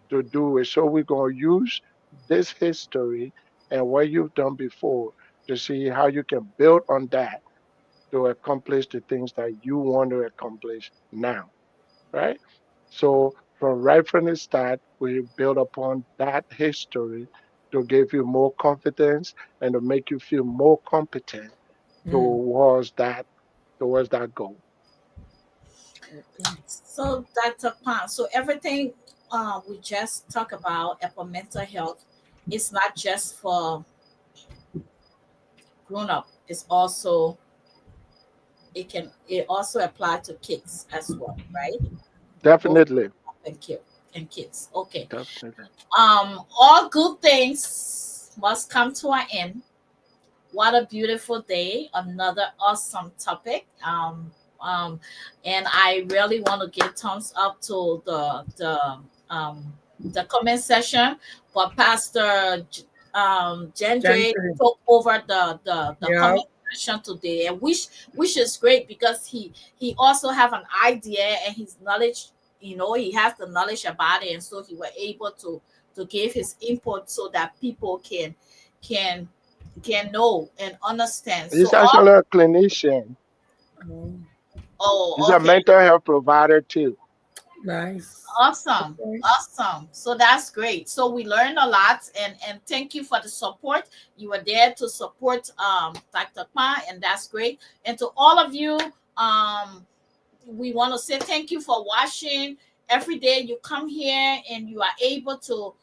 to do it. So we're going to use this history and what you've done before to see how you can build on that to accomplish the things that you want to accomplish now, right? So right from the start, we build upon that history to give you more confidence and to make you feel more competent Mm, towards that goal. okay. So Dr. Kwan, so everything we just talk about mental health is not just for grown up. It's also it also apply to kids as well, right? Both Definitely, and kid and kids. Okay. definitely. All good things must come to an end. What a beautiful day. Another awesome topic. And I really want to give thumbs up to the comment section. But Pastor Gendre Gentry. took over the Yeah. comment section today, and which is great because he also have an idea and his knowledge. He has the knowledge about it, and so he was able to give his input so that people can can know and understand. He's So all actually a clinician. Oh, He's oh a okay. mental health provider too. nice. Awesome. Okay. Awesome. So that's great. So we learned a lot and thank you for the support. You were there to support Dr. Kwan, and that's great. And to all of you, we want to say thank you for watching. Every day you come here and you are able to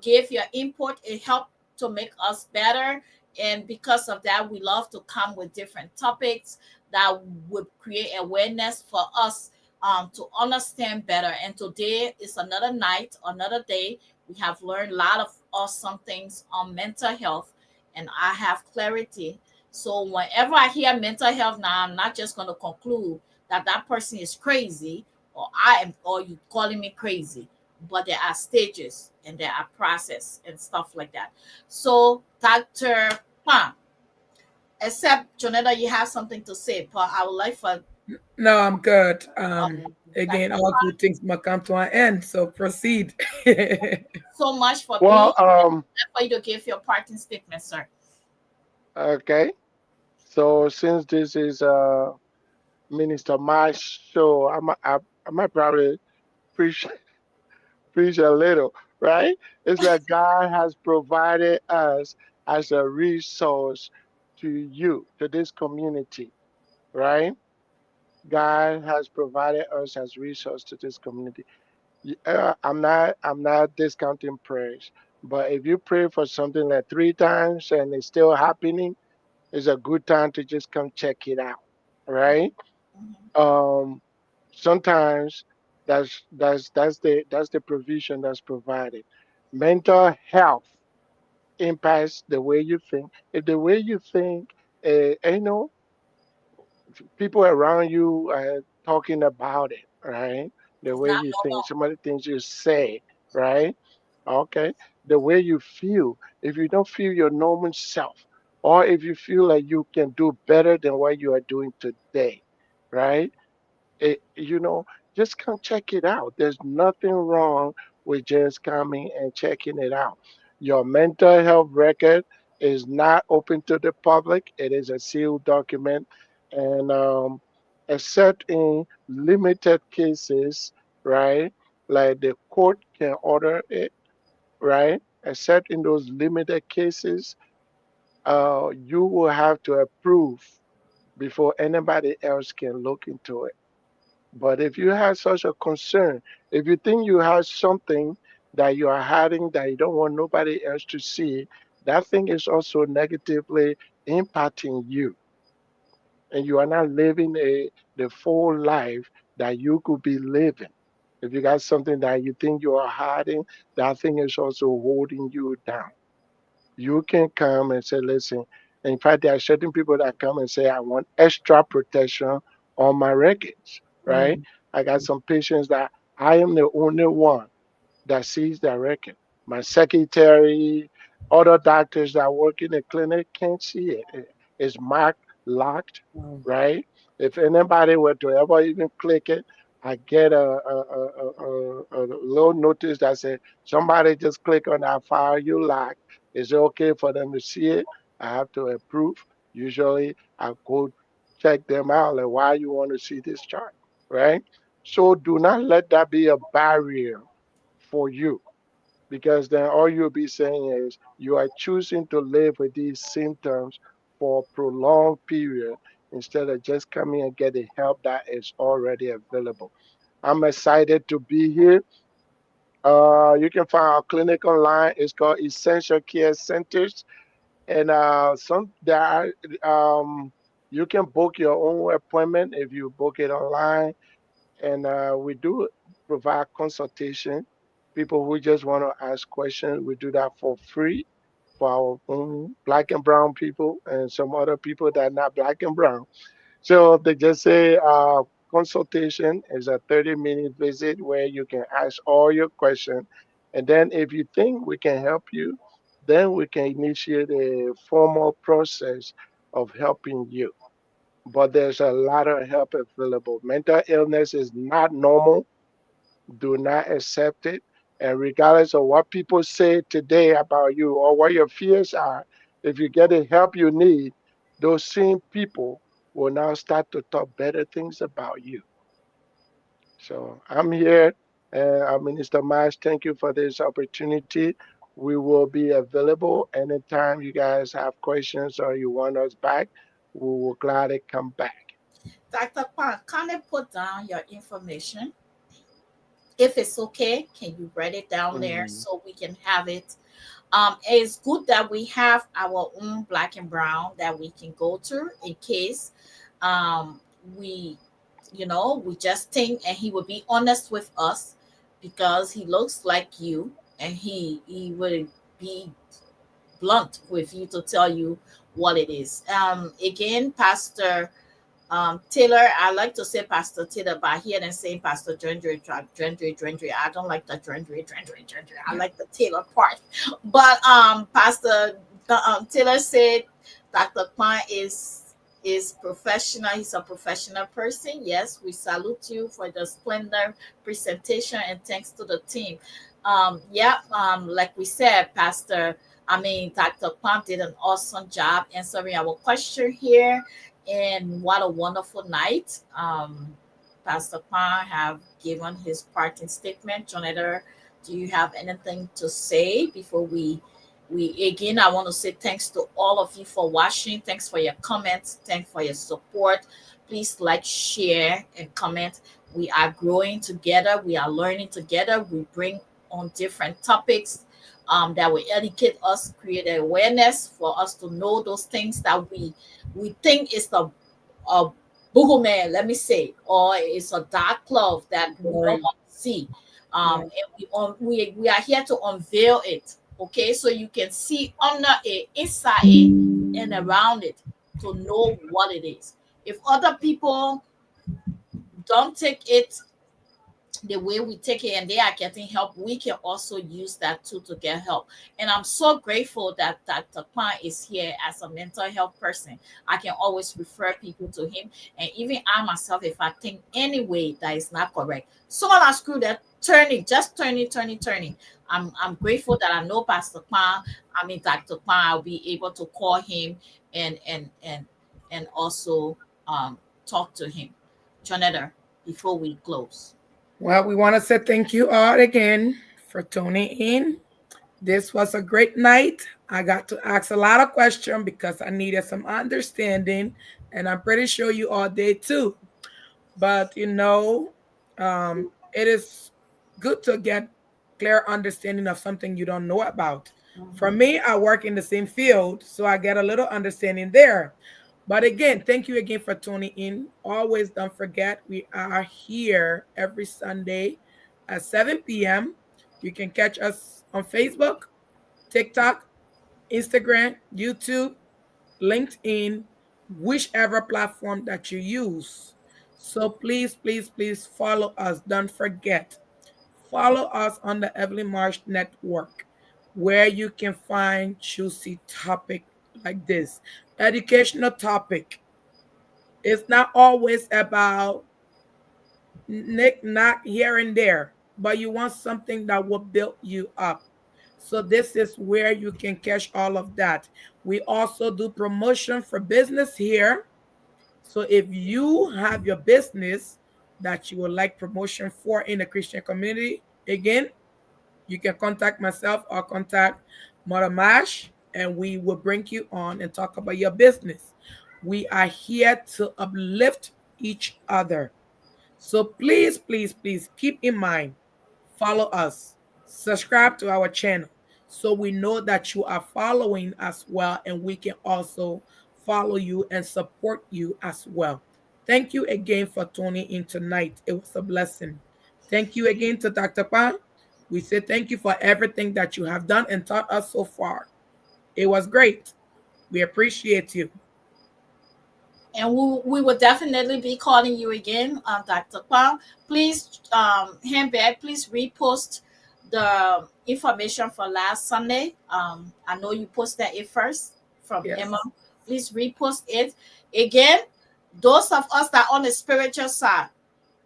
give your input. It helps to make us better. And because of that, we love to come with different topics that would create awareness for us to understand better. And today is another night, another day. We have learned a lot of awesome things on mental health, and I have clarity. So whenever I hear mental health now, I'm not just going to conclude that that person is crazy or you calling me crazy, but there are stages and there are process and stuff like that. So Dr. Kwan, except Jonetta, you have something to say, but I would like for No, I'm good. Again, Dr. all good things must come to an end. So proceed. So much for being Well, for you to give your parting statement, sir. okay. So since this is Minister Marsh show, I might probably preach preach a little, right? It's that God has provided us as a resource to you, to this community, right? God has provided us as resource to this community. I'm not discounting prayers, but if you pray for something like 3 times and it's still happening, it's a good time to just come check it out, right? Um, Sometimes that's the provision that's provided. Mental health impacts the way you think. If the way you think, you know, people around you are talking about it, right? The It's way not you think, normal. some of the things you say, right? Okay. The way you feel. If you don't feel your normal self, or if you feel like you can do better than what you are doing today, right? You know, just come check it out. There's nothing wrong with just coming and checking it out. Your mental health record is not open to the public. It is a sealed document, and except in limited cases, right? Like the court can order it, right? Except in those limited cases, you will have to approve before anybody else can look into it. But if you have such a concern, if you think you have something that you are hiding that you don't want nobody else to see, that thing is also negatively impacting you, and you are not living the full life that you could be living. If you got something that you think you are hiding, that thing is also holding you down. You can come and say, listen, in fact, there are certain people that come and say, I want extra protection on my records, right? I got some patients that I am the only one that sees that record. My secretary, other doctors that work in the clinic can't see it. It's marked locked, right? If anybody were to ever even click it, I get a little notice that says somebody just click on that file you locked. Is it okay for them to see it? I have to approve. Usually I go check them out, like why you want to see this chart, right? So do not let that be a barrier for you, because then all you'll be saying is you are choosing to live with these symptoms for a prolonged period instead of just coming and getting help that is already available. I'm excited to be here. You can find our clinic online. It's called Essential Care Centers, and some there you can book your own appointment if you book it online, and we do provide consultation. People who just want to ask questions, we do that for free for our own black and brown people and some other people that are not black and brown. So they just say consultation is a 30-minute visit where you can ask all your questions. And then if you think we can help you, then we can initiate a formal process of helping you. But there's a lot of help available. Mental illness is not normal. Do not accept it. And regardless of what people say today about you or what your fears are, if you get the help you need, those same people will now start to talk better things about you. So I'm here, and Minister Marsh, thank you for this opportunity. We will be available anytime you guys have questions or you want us back. We will gladly come back. Dr. Kwan, kind of put down your information. If it's okay, can you write it down there Mhm. so we can have it? It's good that we have our own black and brown that we can go to in case um, we, we just think, and he will be honest with us because he looks like you, and he will be blunt with you to tell you what it is. Again, Pastor Taylor, I like to say Pastor Taylor, but I hear them saying Pastor Drendry. I don't like the Drendry. I like the Taylor part. But Pastor Taylor said Dr. Kwan is professional. He's a professional person. Yes, we salute you for the splendor presentation and thanks to the team. Like we said, Dr. Kwan did an awesome job answering our question here, and what a wonderful night. Pastor Kwan have given his parting statement. Jonetta, do you have anything to say before we again? I want to say thanks to all of you for watching. Thanks for your comments. Thanks for your support. Please like, share, and comment. We are growing together. We are learning together. We bring on different topics that will educate us, create awareness for us to know those things that we think is the uh, boogeyman, let me say, or it's a dark cloud that we don't want to see. And we are here to unveil it, okay, so you can see under it, inside it, and around it to know what it is. If other people don't take it the way we take it and they are getting help, we can also use that too to get help. And I'm so grateful that Dr. Kwan is here as a mental health person. I can always refer people to him. And even I myself, if I think any way that is not correct, someone I screw that, turning. I'm grateful that I know Pastor Kwan. Dr. Kwan, I'll be able to call him and also talk to him. Jonetta, before we close. Well, we want to say thank you all again for tuning in. This was a great night. I got to ask a lot of questions because I needed some understanding, and I'm pretty sure you all did too. But it is good to get clear understanding of something you don't know about. For me, I work in the same field, so I get a little understanding there. But again, thank you again for tuning in. Always don't forget, we are here every Sunday at 7 p.m. You can catch us on Facebook, TikTok, Instagram, YouTube, LinkedIn, whichever platform that you use. So please, please, please follow us. Don't forget, follow us on the Evelyn Marsh Network, where you can find juicy topic like this, educational topic. It's not always about knick knack here and there, but you want something that will build you up. So this is where you can catch all of that. We also do promotion for business here. So if you have your business that you would like promotion for in the Christian community, again, you can contact myself or contact Mother Mash, and we will bring you on and talk about your business. We are here to uplift each other. So please, please, please keep in mind, follow us, subscribe to our channel so we know that you are following as well, and we can also follow you and support you as well. Thank you again for tuning in tonight. It was a blessing. Thank you again to Dr. Pan. We say thank you for everything that you have done and taught us so far. It was great. We appreciate you. And we will definitely be calling you again, Dr. Kwang. Please, handbag, please repost the information for last Sunday. I know you posted it first from Yes. Emma. Please repost it. Again, those of us that on the spiritual side,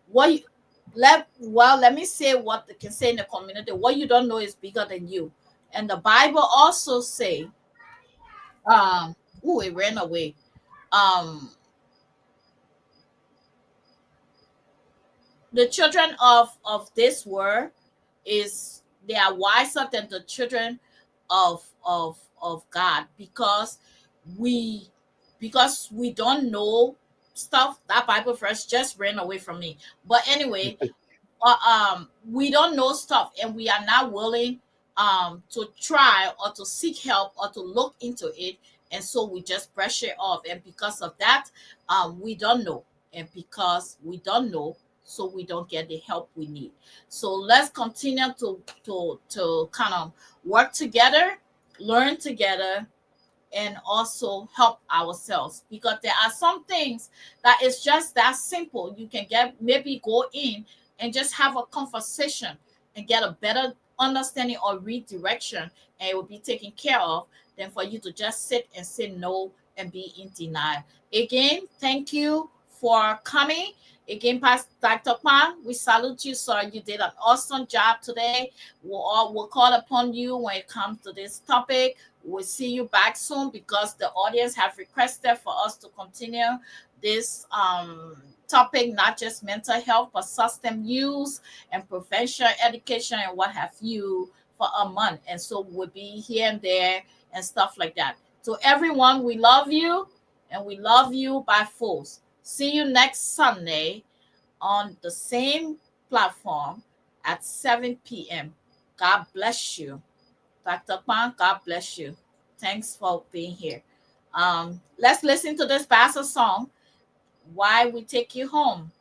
what you, let me say what they can say in the community. What you don't know is bigger than you. And the Bible also say, it ran away. The children of this world is they are wiser than the children of God, we because we don't know stuff. That Bible verse just ran away from me. But anyway, we don't know stuff, and we are not willing to try or to seek help or to look into it, and so we just brush it off. And because of that, we don't know, and because we don't know, so we don't get the help we need. So let's continue to kind of work together, learn together, and also help ourselves, because there are some things that is just that simple. You can get maybe go in and just have a conversation and get a better understanding or redirection, and it will be taken care of, than for you to just sit and say no and be in denial. Again, thank you for coming. Again, Pastor Dr. Kwan, we salute you, sir. You did an awesome job today. We'll call upon you when it comes to this topic. We'll see you back soon, because the audience have requested for us to continue this topic, not just mental health, but system use and prevention, education, and what have you, for a month. And so we'll be here and there and stuff like that. So everyone, we love you, and we love you by force. See you next Sunday on the same platform at 7 p.m. God bless you. Dr. Kwan, God bless you. Thanks for being here. Let's listen to this pastor song, Why We Take You Home.